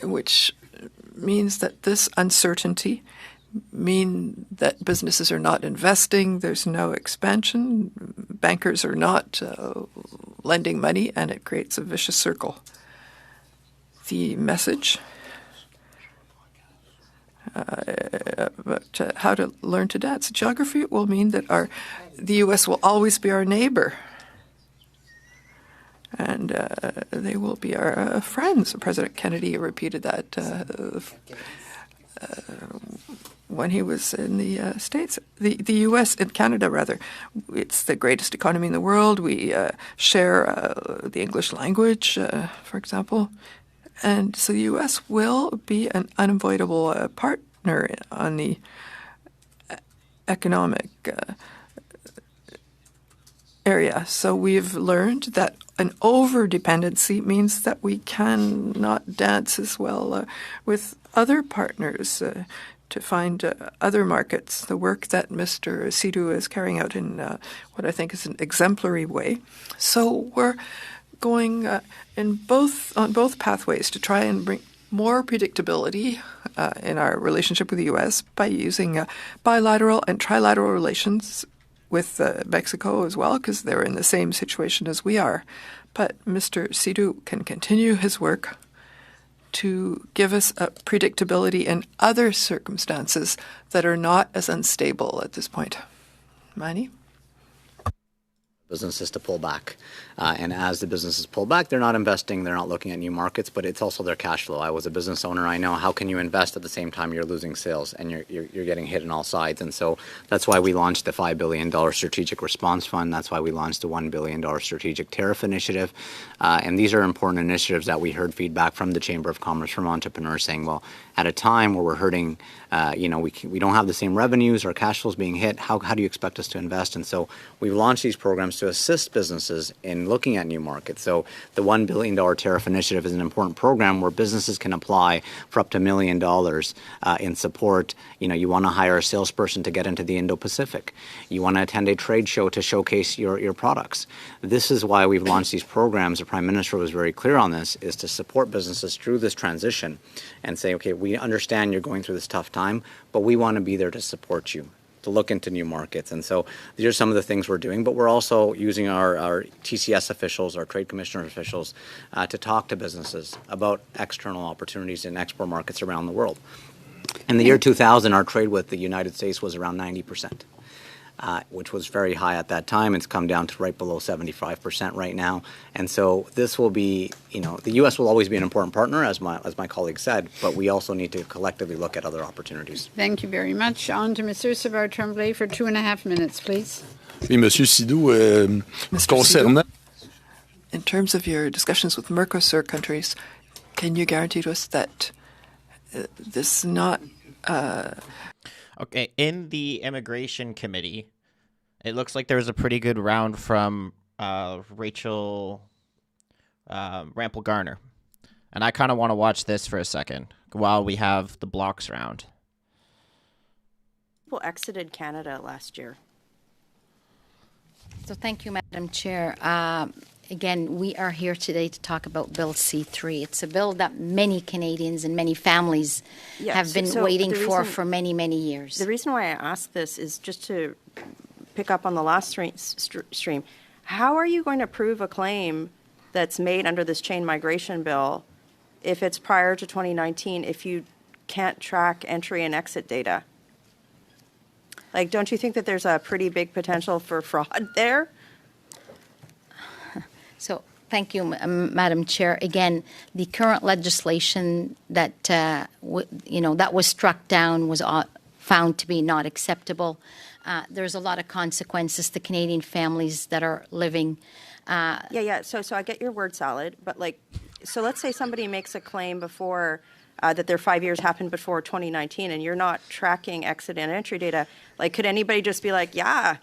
which means that this uncertainty mean that businesses are not investing, there's no expansion, bankers are not lending money, and it creates a vicious circle. The message about how to learn to dance. Geography will mean that the U.S. will always be our neighbor, and they will be our friends. President Kennedy repeated that when he was in the States. The U.S., in Canada rather, it's the greatest economy in the world. We share the English language, for example. And so the U.S. will be an unavoidable partner on the economic area. So we've learned that an over-dependency means that we cannot dance as well with other partners to find other markets. The work that Mr. Sidhu is carrying out in what I think is an exemplary way. So we're going on both pathways to try and bring more predictability in our relationship with the U.S. by using bilateral and trilateral relations with Mexico as well, because they're in the same situation as we are. But Mr. Sidhu can continue his work to give us a predictability in other circumstances that are not as unstable at this point. Manny? Businesses to pull back. And as the businesses pull back, they're not investing, they're not looking at new markets, but it's also their cash flow. I was a business owner. I know how can you invest at the same time you're losing sales and you're getting hit on all sides. And so that's why we launched the $5 billion Strategic Response Fund. That's why we launched the $1 billion Strategic Tariff Initiative. And these are important initiatives that we heard feedback from the Chamber of Commerce, from entrepreneurs saying, well, at a time where we're hurting, we don't have the same revenues, our cash flows being hit, how do you expect us to invest? And so we've launched these programs to assist businesses in looking at new markets. So the $1 billion Tariff Initiative is an important program where businesses can apply for up to $1 million in support. You want to hire a salesperson to get into the Indo-Pacific. You want to attend a trade show to showcase your products. This is why we've launched these programs. The Prime Minister was very clear on this, is to support businesses through this transition and say, okay, we understand you're going through this tough time, but we want to be there to support you, to look into new markets. And so these are some of the things we're doing, but we're also using our TCS officials, our trade commissioner officials, to talk to businesses about external opportunities in export markets around the world. In the year 2000, our trade with the United States was around 90%. Which was very high at that time. It's come down to right below 75% right now. And so this will be, the U.S. will always be an important partner, as my colleague said, but we also need to collectively look at other opportunities. Thank you very much. On to Mr. Savard-Tremblay for 2.5 minutes, please. Oui, Monsieur Sidhu, concernant... In terms of your discussions with Mercosur countries, can you guarantee to us that this is not... Okay, in the Immigration Committee, it looks like there was a pretty good round from Rachel Rampel-Garner. And I kind of want to watch this for a second while we have the blocks round. People exited Canada last year. So thank you, Madam Chair. Again, we are here today to talk about Bill C-3. It's a bill that many Canadians and many families have been waiting for many, many years. The reason why I ask this is just to pick up on the last stream. How are you going to prove a claim that's made under this chain migration bill if it's prior to 2019 if you can't track entry and exit data? Like, don't you think that there's a pretty big potential for fraud there? So, thank you, Madam Chair. Again, the current legislation that that was struck down was found to be not acceptable. There's a lot of consequences to Canadian families that are living. Yeah. So I get your word salad, but so let's say somebody makes a claim before that their 5 years happened before 2019, and you're not tracking exit and entry data. Like, could anybody just be like, yeah,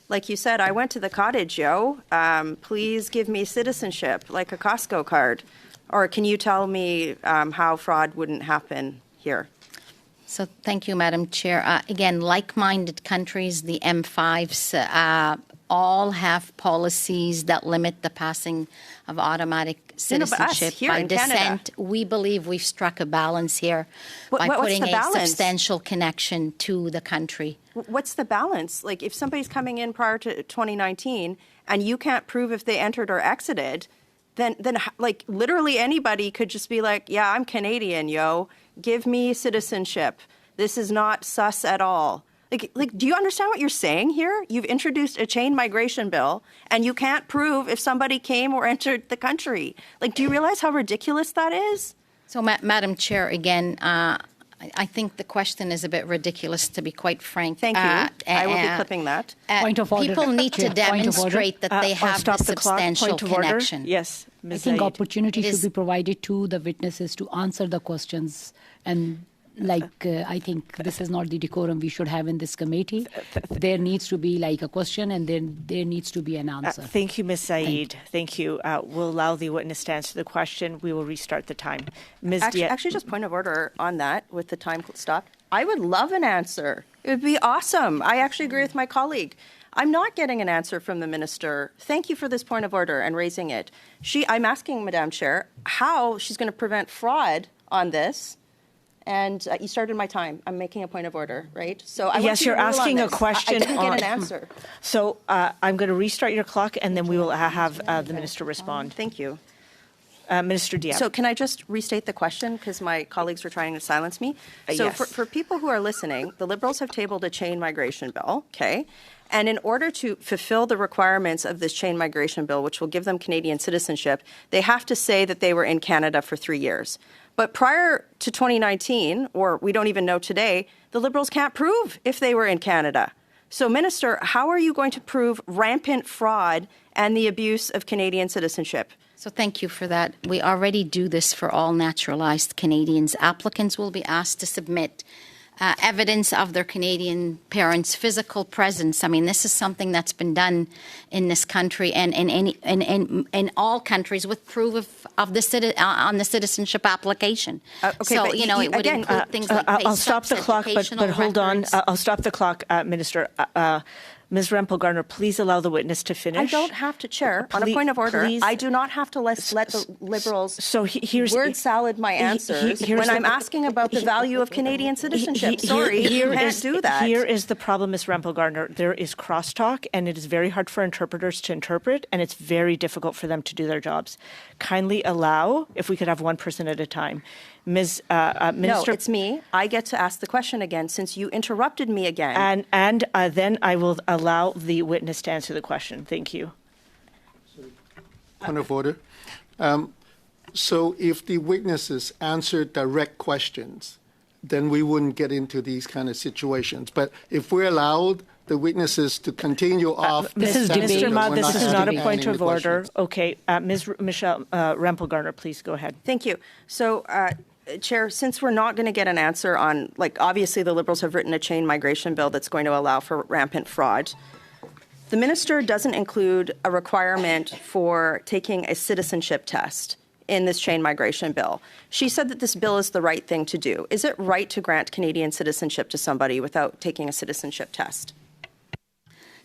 like you said, I went to the cottage, yo. Please give me citizenship, like a Costco card. Or can you tell me how fraud wouldn't happen here? So thank you, Madam Chair. Again, like-minded countries, the M5s, all have policies that limit the passing of automatic citizenship by descent. Canada. We believe we've struck a balance here by putting a substantial connection to the country. What's the balance? Like, if somebody's coming in prior to 2019 and you can't prove if they entered or exited, then like literally anybody could just be like, yeah, I'm Canadian, yo. Give me citizenship. This is not sus at all. Like, do you understand what you're saying here? You've introduced a chain migration bill, and you can't prove if somebody came or entered the country. Like, do you realize how ridiculous that is? So, Madam Chair, again, I think the question is a bit ridiculous, to be quite frank. Thank you. I will be clipping that. Point of order. People need to demonstrate that they have the substantial connection. Yes, I think opportunity should be provided to the witnesses to answer the questions, and I think this is not the decorum we should have in this committee. There needs to be a question, and then there needs to be an answer. Thank you, Ms. Saeed. Thank you. We'll allow the witness to answer the question. We will restart the time. Ms. Actually, just point of order on that with the time stop. I would love an answer. It would be awesome. I actually agree with my colleague. I'm not getting an answer from the minister. Thank you for this point of order and raising it. I'm asking, Madam Chair, how she's going to prevent fraud on this. And you started my time. I'm making a point of order, right? So yes, you're asking a question. I didn't get an answer. So I'm going to restart your clock, and then we will have the minister respond. Thank you. Minister Diab. So can I just restate the question, because my colleagues were trying to silence me? So yes. for people who are listening, the Liberals have tabled a chain migration bill, okay? And in order to fulfill the requirements of this chain migration bill, which will give them Canadian citizenship, they have to say that they were in Canada for 3 years. But prior to 2019, or we don't even know today, the Liberals can't prove if they were in Canada. So, Minister, how are you going to prove rampant fraud and the abuse of Canadian citizenship? So thank you for that. We already do this for all naturalized Canadians. Applicants will be asked to submit evidence of their Canadian parents' physical presence. I mean, this is something that's been done in this country and in all countries with proof of the on the citizenship application. Okay, so it would include things like I'll stop the clock, but hold on. I'll stop the clock, Minister. Ms. Rempel-Garner, please allow the witness to finish. I don't have to, Chair. On a point of order, I do not have to let the Liberals word salad my answers when I'm asking about the value of Canadian citizenship. Sorry, you can't do that. Here is the problem, Ms. Rempel-Garner. There is crosstalk, and it is very hard for interpreters to interpret, and it's very difficult for them to do their jobs. Kindly allow, if we could have one person at a time. Ms. Minister. No, it's me. I get to ask the question again since you interrupted me again. And then I will allow the witness to answer the question. Thank you. Point of order. So if the witnesses answer direct questions, then we wouldn't get into these kind of situations. But if we're allowed the witnesses to continue off... Mr. Ma, this is not a point of order. Okay. Ms. Michelle Rempel-Garner, please go ahead. Thank you. So, Chair, since we're not going to get an answer on, obviously the Liberals have written a chain migration bill that's going to allow for rampant fraud. The minister doesn't include a requirement for taking a citizenship test in this chain migration bill. She said that this bill is the right thing to do. Is it right to grant Canadian citizenship to somebody without taking a citizenship test?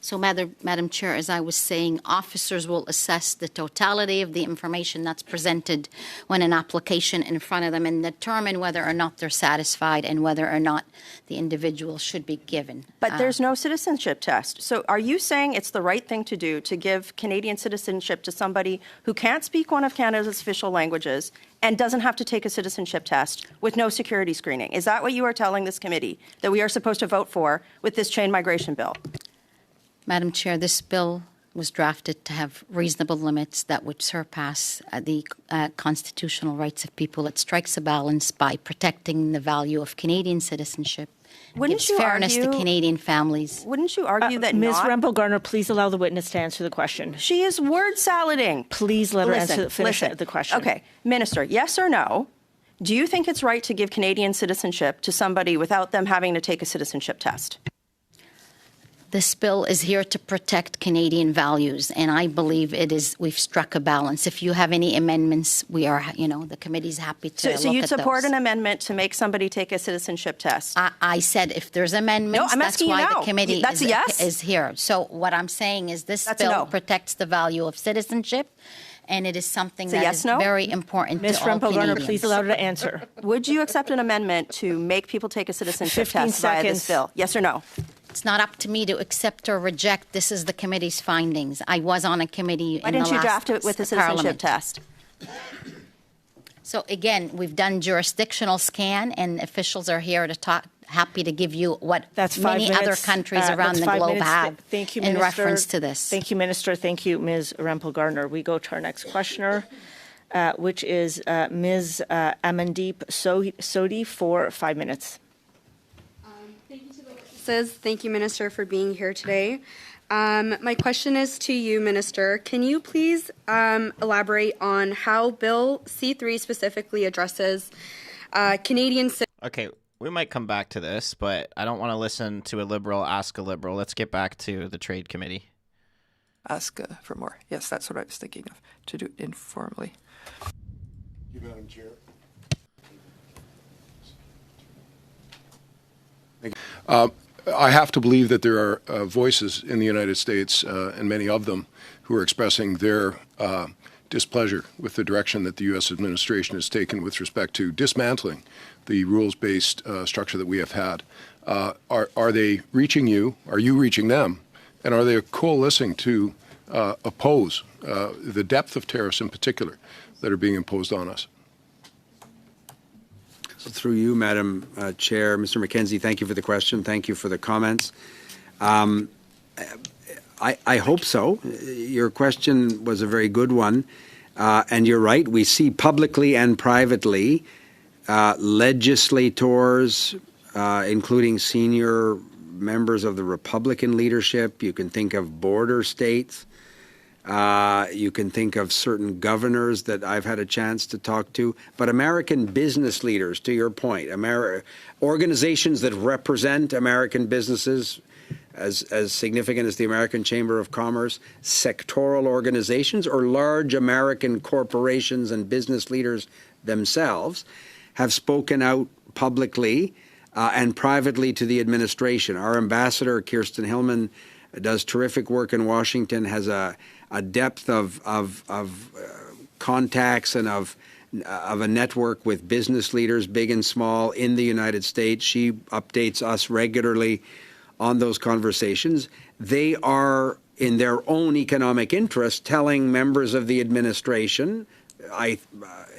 So, Madam Chair, as I was saying, officers will assess the totality of the information that's presented when an application in front of them and determine whether or not they're satisfied and whether or not the individual should be given. But there's no citizenship test. So are you saying it's the right thing to do to give Canadian citizenship to somebody who can't speak one of Canada's official languages and doesn't have to take a citizenship test with no security screening? Is that what you are telling this committee that we are supposed to vote for with this chain migration bill? Madam Chair, this bill was drafted to have reasonable limits that would surpass the constitutional rights of people. It strikes a balance by protecting the value of Canadian citizenship. Gives fairness to Canadian families. Wouldn't you argue that Ms. Rempel-Garner, please allow the witness to answer the question. She is word salading. Please let her finish the question. Okay, Minister, yes or no? Do you think it's right to give Canadian citizenship to somebody without them having to take a citizenship test? This bill is here to protect Canadian values, and I believe we've struck a balance. If you have any amendments, the committee's happy to look at those. So you'd support an amendment to make somebody take a citizenship test? I said if there's amendments, that's why the committee is here. So what I'm saying is this bill protects the value of citizenship, and it is something that is very important to all Canadians. Ms. Rempel-Garner, please allow her to answer. Would you accept an amendment to make people take a citizenship test via this bill? Yes or no? It's not up to me to accept or reject. This is the committee's findings. I was on a committee in the last Parliament. Why didn't you draft it with a citizenship test? So again, we've done jurisdictional scan, and officials are here to talk. Happy to give you what many other countries around the globe have in reference to this. Thank you, Minister. Thank you, Ms. Rempel-Garner. We go to our next questioner, which is Ms. Amandeep Sodhi for 5 minutes. Thank you, Minister, for being here today. My question is to you, Minister. Can you please elaborate on how Bill C3 specifically addresses Canadian... Okay, we might come back to this, but I don't want to listen to a Liberal ask a Liberal. Let's get back to the Trade Committee. Ask for more. Yes, that's what I was thinking of, to do it informally. Thank you, Madam Chair. Thank you. I have to believe that there are voices in the United States, and many of them, who are expressing their displeasure with the direction that the U.S. administration has taken with respect to dismantling the rules-based structure that we have had. Are they reaching you? Are you reaching them? And are they coalescing to oppose the depth of tariffs in particular that are being imposed on us? Through you, Madam Chair, Mr. McKenzie, thank you for the question. Thank you for the comments. I hope so. Your question was a very good one. And you're right. We see publicly and privately legislators, including senior members of the Republican leadership. You can think of border states. You can think of certain governors that I've had a chance to talk to, but American business leaders, to your point, organizations that represent American businesses as significant as the American Chamber of Commerce, sectoral organizations, or large American corporations and business leaders themselves have spoken out publicly and privately to the administration. Our ambassador, Kirsten Hillman, does terrific work in Washington, has a depth of contacts and of a network with business leaders, big and small, in the United States. She updates us regularly on those conversations. They are, in their own economic interest, telling members of the administration. I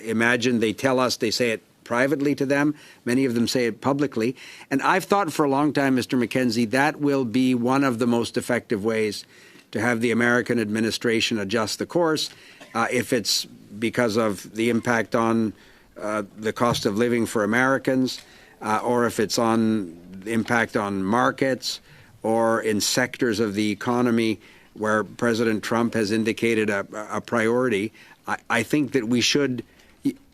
imagine they tell us, they say it privately to them. Many of them say it publicly. And I've thought for a long time, Mr. McKenzie, that will be one of the most effective ways to have the American administration adjust the course, if it's because of the impact on the cost of living for Americans, or if it's on the impact on markets, or in sectors of the economy where President Trump has indicated a priority. I think that we should.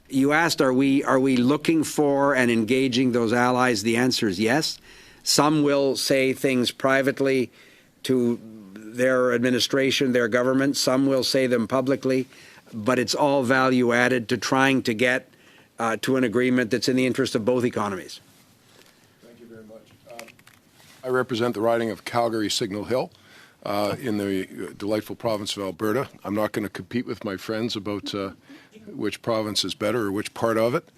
You asked, are we looking for and engaging those allies? The answer is yes. Some will say things privately to their administration, their government. Some will say them publicly, but it's all value added to trying to get to an agreement that's in the interest of both economies. Thank you very much. I represent the riding of Calgary-Signal Hill. in the delightful province of Alberta. I'm not going to compete with my friends about which province is better or which part of it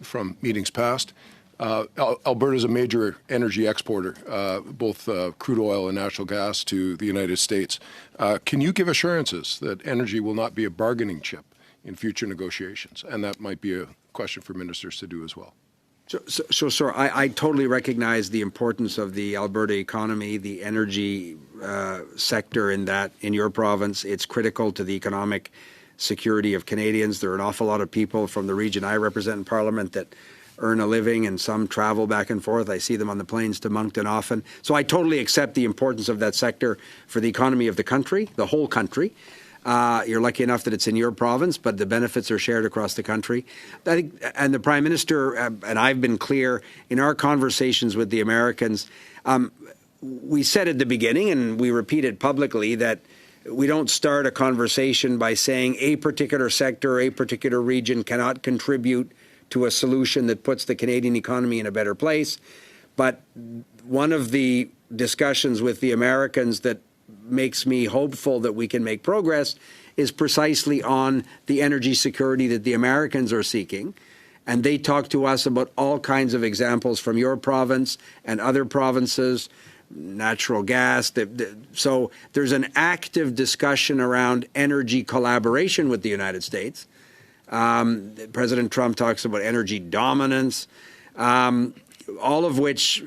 from meetings past. Alberta is a major energy exporter, both crude oil and natural gas to the United States. Can you give assurances that energy will not be a bargaining chip in future negotiations? And that might be a question for Minister Sidhu as well. So, sir, I totally recognize the importance of the Alberta economy, the energy sector in your province. It's critical to the economic security of Canadians. There are an awful lot of people from the region I represent in Parliament that earn a living, and some travel back and forth. I see them on the planes to Moncton often. So I totally accept the importance of that sector for the economy of the country, the whole country. You're lucky enough that it's in your province, but the benefits are shared across the country. I think, and the Prime Minister and I've been clear in our conversations with the Americans. We said at the beginning, and we repeat it publicly, that we don't start a conversation by saying a particular sector, a particular region cannot contribute to a solution that puts the Canadian economy in a better place. But one of the discussions with the Americans that makes me hopeful that we can make progress is precisely on the energy security that the Americans are seeking. And they talk to us about all kinds of examples from your province and other provinces, natural gas. So there's an active discussion around energy collaboration with the United States. President Trump talks about energy dominance, all of which,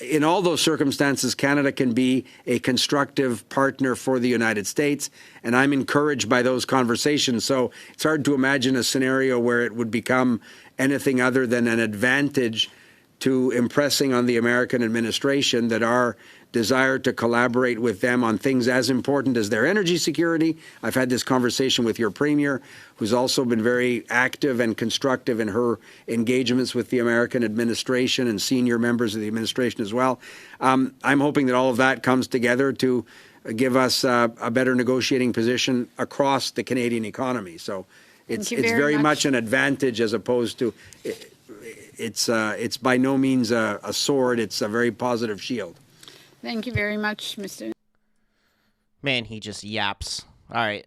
in all those circumstances, Canada can be a constructive partner for the United States, and I'm encouraged by those conversations. So it's hard to imagine a scenario where it would become anything other than an advantage to impressing on the American administration that our desire to collaborate with them on things as important as their energy security. I've had this conversation with your Premier, who's also been very active and constructive in her engagements with the American administration and senior members of the administration as well. I'm hoping that all of that comes together to give us a better negotiating position across the Canadian economy. So it's very much an advantage as opposed to it's by no means a sword. It's a very positive shield. Thank you very much, Mr. Man, he just yaps. All right.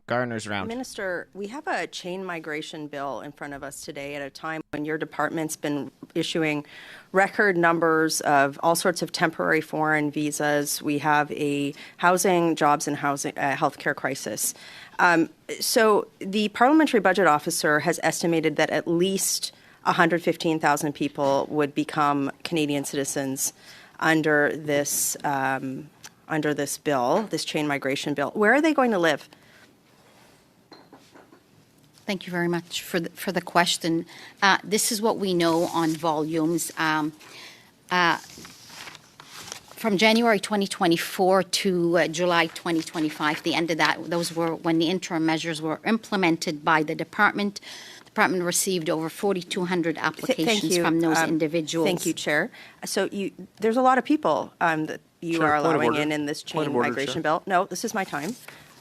Garner's round. Minister, we have a chain migration bill in front of us today at a time when your department's been issuing record numbers of all sorts of temporary foreign visas. We have a housing, jobs and housing, healthcare crisis. So the Parliamentary Budget Officer has estimated that at least 115,000 people would become Canadian citizens under this bill, this chain migration bill. Where are they going to live? Thank you very much for the question. This is what we know on volumes. From January 2024 to July 2025, the end of that, those were when the interim measures were implemented by the department. The department received over 4,200 applications from those individuals. Thank you, Chair. So there's a lot of people that you are allowing in this chain migration bill. No, this is my time.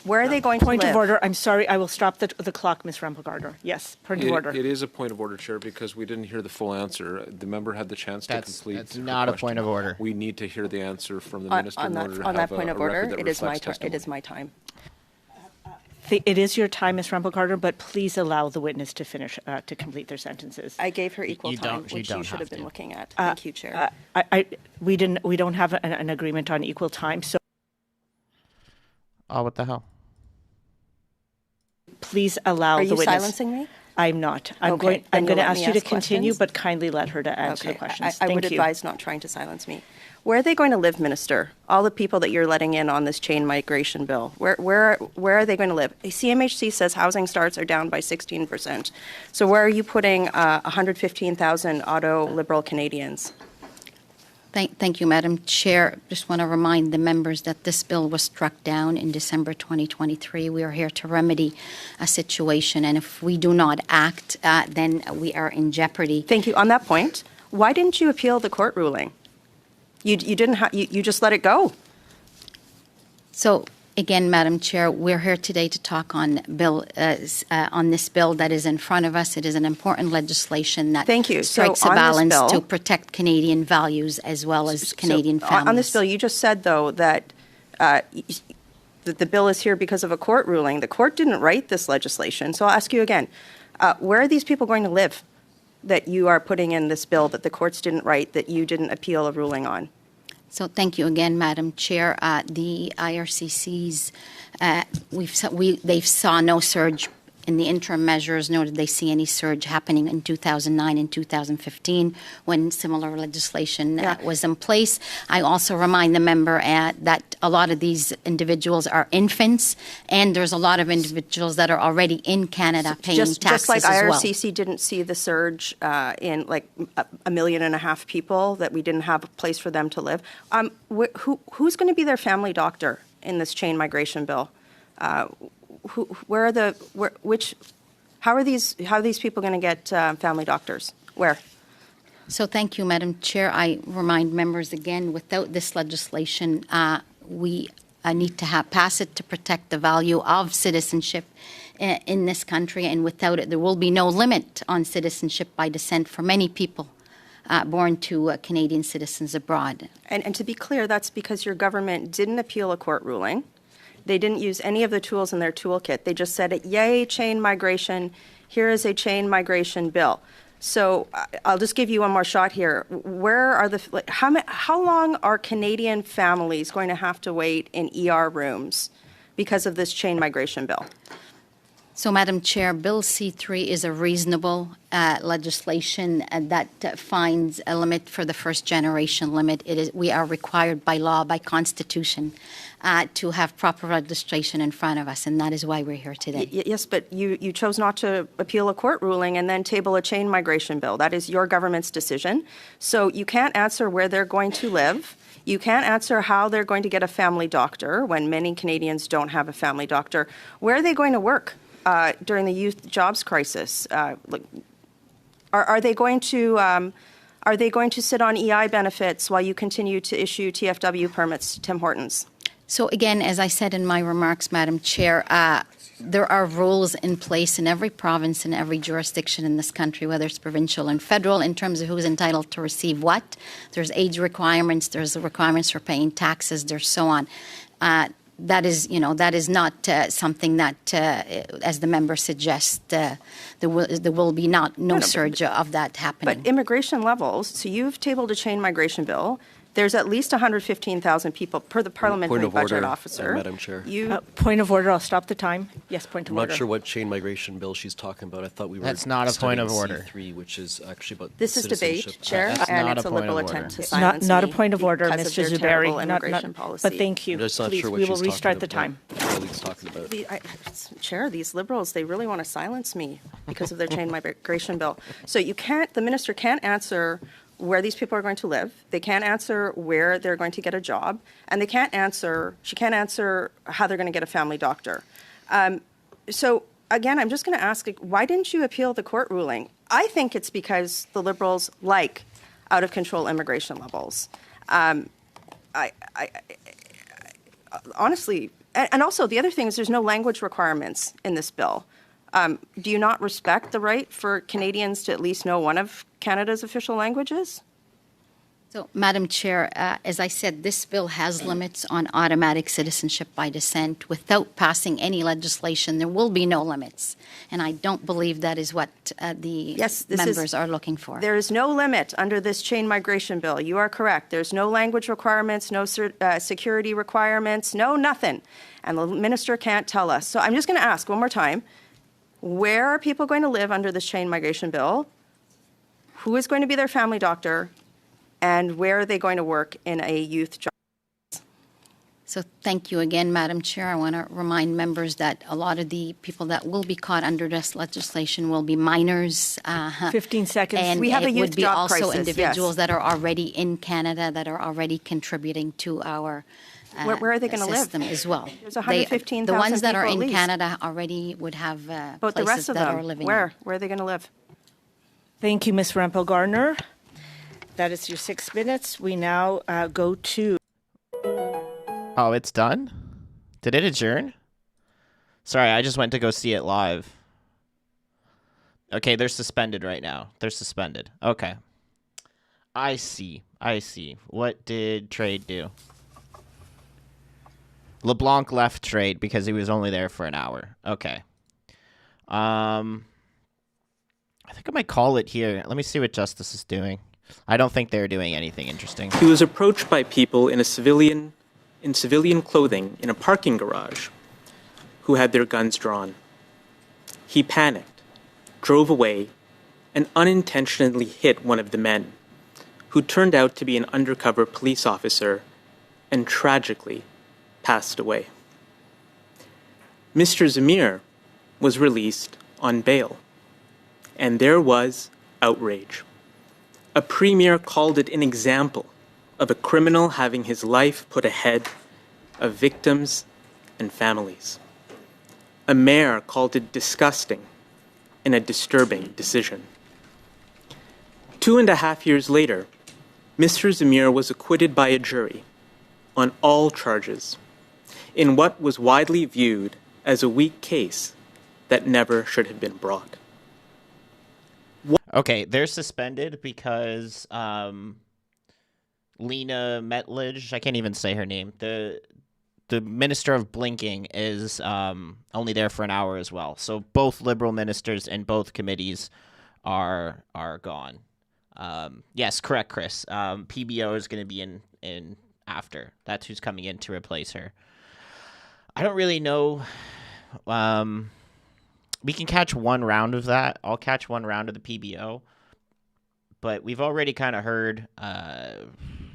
Where are they going to live? Point of order. I'm sorry. I will stop the clock, Ms. Rempel-Gardner. Yes, point of order. It is a point of order, Chair, because we didn't hear the full answer. The member had the chance to complete. That's not a point of order. We need to hear the answer from the minister in order to have on that point of order. It is my time. It is my time. It is your time, Ms. Rempel-Gardner, but please allow the witness to finish, to complete their sentences. I gave her equal time, which you should have been looking at. Thank you, Chair. We don't have an agreement on equal time, so. Oh, what the hell? Please allow the witness. Are you silencing me? I'm not. I'm going to ask you to continue, but kindly let her to answer the questions. I would advise not trying to silence me. Where are they going to live, Minister? All the people that you're letting in on this chain migration bill, where are they going to live? CMHC says housing starts are down by 16%. So where are you putting 115,000 auto Liberal Canadians? Thank you, Madam Chair. Just want to remind the members that this bill was struck down in December 2023. We are here to remedy a situation, and if we do not act, then we are in jeopardy. Thank you. On that point, why didn't you appeal the court ruling? You didn't. You just let it go. So Again, Madam Chair, we're here today to talk on on this bill that is in front of us. It is an important legislation that strikes a balance to protect Canadian values as well as Canadian families. On this bill, you just said, though, that the bill is here because of a court ruling. The court didn't write this legislation. So I'll ask you again, where are these people going to live that you are putting in this bill that the courts didn't write, that you didn't appeal a ruling on? So thank you again, Madam Chair. The IRCCs, they saw no surge in the interim measures, nor did they see any surge happening in 2009 and 2015 when similar legislation was in place. I also remind the member that a lot of these individuals are infants, and there's a lot of individuals that are already in Canada paying taxes just like as well. IRCC didn't see the surge in like 1.5 million people, that we didn't have a place for them to live. Who's going to be their family doctor in this chain migration bill? How are these people going to get family doctors? Where? So thank you, Madam Chair. I remind members again, without this legislation, we need to pass it to protect the value of citizenship in this country, and without it, there will be no limit on citizenship by descent for many people born to Canadian citizens abroad. And to be clear, that's because your government didn't appeal a court ruling. They didn't use any of the tools in their toolkit. They just said, yay, chain migration. Here is a chain migration bill. So I'll just give you one more shot here. Where are how long are Canadian families going to have to wait in ER rooms because of this chain migration bill? So, Madam Chair, Bill C3 is a reasonable legislation that finds a limit for the first generation limit. We are required by law, by Constitution, to have proper registration in front of us, and that is why we're here today. Yes, but you chose not to appeal a court ruling and then table a chain migration bill. That is your government's decision. So you can't answer where they're going to live. You can't answer how they're going to get a family doctor when many Canadians don't have a family doctor. Where are they going to work during the youth jobs crisis? Are they going to sit on EI benefits while you continue to issue TFW permits to Tim Hortons? So again, as I said in my remarks, Madam Chair, there are rules in place in every province and every jurisdiction in this country, whether it's provincial and federal, in terms of who's entitled to receive what. There's age requirements, there's the requirements for paying taxes, there's so on. That is not something that, as the member suggests, there will be no surge of that happening. But immigration levels, so you've tabled a chain migration bill. There's at least 115,000 people per the parliamentary budget officer. Madam Chair. Point of order. I'll stop the time. Yes, point of order. I'm not sure what chain migration bill she's talking about. I thought we were. That's not a point of order. C3, which is actually about this is debate, Chair, That's and not it's a a point liberal of order. attempt to silence not a me point of order, because Mr. of their terrible Zuberi. immigration policy. But thank you. I'm just not Please, sure what we will she's restart the talking time. Colleagues talking about. Chair, these liberals, they really want to silence me because of their chain migration bill. So the minister can't answer where these people are going to live. They can't answer where they're going to get a job, and she can't answer how they're going to get a family doctor. So again, I'm just going to ask, why didn't you appeal the court ruling? I think it's because the Liberals like out-of-control immigration levels. Honestly, and also the other thing is there's no language requirements in this bill. Do you not respect the right for Canadians to at least know one of Canada's official languages? So, Madam Chair, as I said, this bill has limits on automatic citizenship by descent. Without passing any legislation, there will be no limits. And I don't believe that is what the members are looking for. There is no limit under this chain migration bill. You are correct. There's no language requirements, no security requirements, no nothing. And the minister can't tell us. So I'm just going to ask one more time. Where are people going to live under this chain migration bill? Who is going to be their family doctor? And where are they going to work in a youth job? So thank you again, Madam Chair. I want to remind members that a lot of the people that will be caught under this legislation will be minors. 15 seconds. And we have a it youth would be job also crisis, individuals that are already in Canada that are already contributing to our where are they going to live? System as well. There's 115,000 the ones that are people in Canada already would have but places the rest of that them, are living. Where are they going to live? Thank you, Ms. Rempel-Gardner. That is your 6 minutes. We now go to. Oh, it's done? Did it adjourn? Sorry, I just went to go see it live. Okay, they're suspended right now. They're suspended. Okay. I see. What did trade do? LeBlanc left trade because he was only there for an hour. Okay. I think I might call it here. Let me see what Justice is doing. I don't think they're doing anything interesting. He was approached by people in civilian clothing in a parking garage who had their guns drawn. He panicked, drove away, and unintentionally hit one of the men, who turned out to be an undercover police officer and tragically passed away. Mr. Zamir was released on bail, and there was outrage. A premier called it an example of a criminal having his life put ahead of victims and families. A mayor called it disgusting and a disturbing decision. 2.5 years later, Mr. Zamir was acquitted by a jury on all charges in what was widely viewed as a weak case that never should have been brought. Okay, they're suspended because Lena Metledge, I can't even say her name, the Minister of Blinking is only there for an hour as well. So both Liberal ministers and both committees are gone. Yes, correct, Chris. PBO is going to be in after. That's who's coming in to replace her. I don't really know. We can catch one round of that. I'll catch one round of the PBO. But we've already kind of heard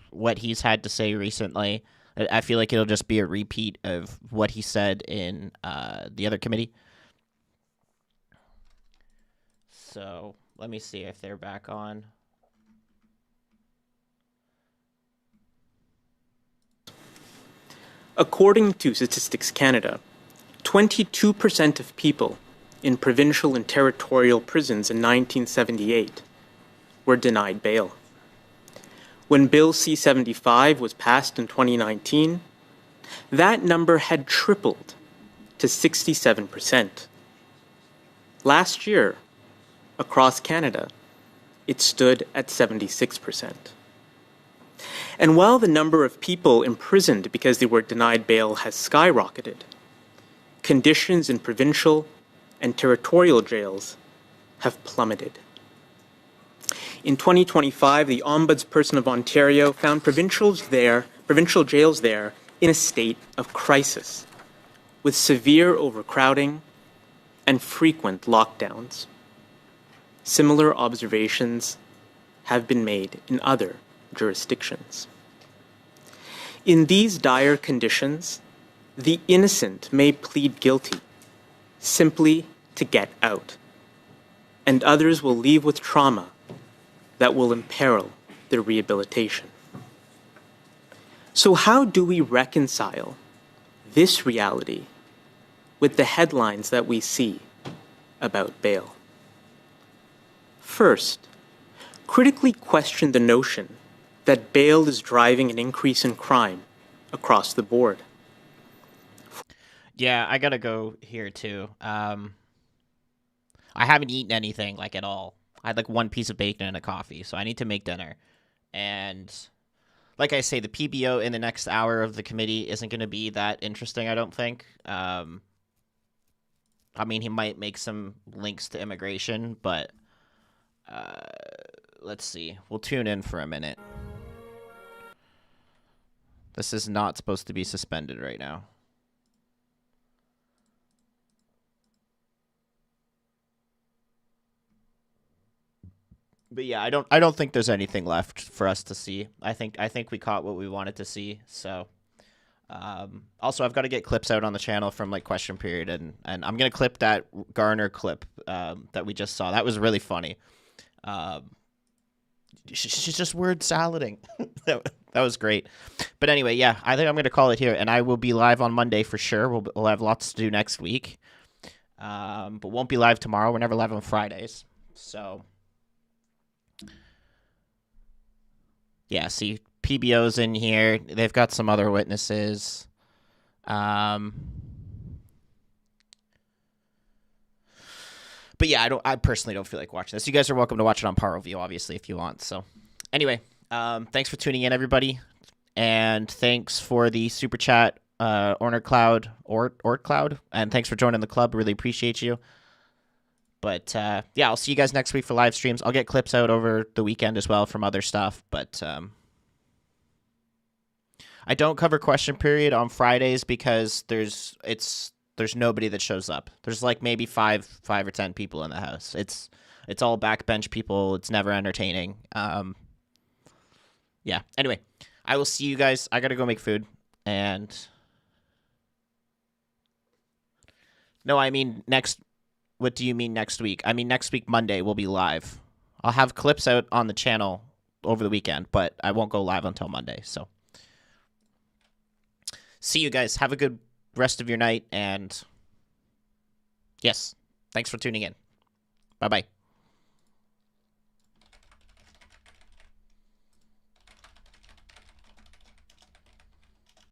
what he's had to say recently. I feel like it'll just be a repeat of what he said in the other committee. So let me see if they're back on. According to Statistics Canada, 22% of people in provincial and territorial prisons in 1978 were denied bail. When Bill C-75 was passed in 2019, that number had tripled to 67%. Last year, across Canada, it stood at 76%. And while the number of people imprisoned because they were denied bail has skyrocketed, conditions in provincial and territorial jails have plummeted. In 2025, the Ombudsperson of Ontario found provincial jails there in a state of crisis, with severe overcrowding and frequent lockdowns. Similar observations have been made in other jurisdictions. In these dire conditions, the innocent may plead guilty simply to get out, and others will leave with trauma that will imperil their rehabilitation. So how do we reconcile this reality with the headlines that we see about bail? First, critically question the notion that bail is driving an increase in crime across the board. Yeah, I gotta go here too. I haven't eaten anything like at all. I had like one piece of bacon and a coffee, so I need to make dinner. And like I say, the PBO in the next hour of the committee isn't going to be that interesting, I don't think. I mean, he might make some links to immigration, but let's see. We'll tune in for a minute. This is not supposed to be suspended right now. But yeah, I don't think there's anything left for us to see. I think we caught what we wanted to see. So, also I've got to get clips out on the channel from like question period, and I'm gonna clip that Garner clip that we just saw. That was really funny. She's just word salading. that was great. But anyway, yeah, I think I'm gonna call it here, and I will be live on Monday for sure. We'll have lots to do next week, but won't be live tomorrow. We're never live on Fridays, so. Yeah, see, PBO's in here. They've got some other witnesses. But yeah, I personally don't feel like watching this. You guys are welcome to watch it on Power View, obviously, if you want. So anyway, thanks for tuning in, everybody. And thanks for the super chat, Ornor Cloud, and thanks for joining the club. Really appreciate you. But yeah, I'll see you guys next week for live streams. I'll get clips out over the weekend as well from other stuff. But I don't cover question period on Fridays because there's nobody that shows up. There's like maybe five or 10 people in the house. It's all backbench people. It's never entertaining. Yeah. Anyway, I will see you guys. I gotta go make food. And no, I mean next. What do you mean next week? I mean next week Monday we'll be live. I'll have clips out on the channel over the weekend, but I won't go live until Monday. So see you guys. Have a good rest of your night, and yes, thanks for tuning in. Bye-bye.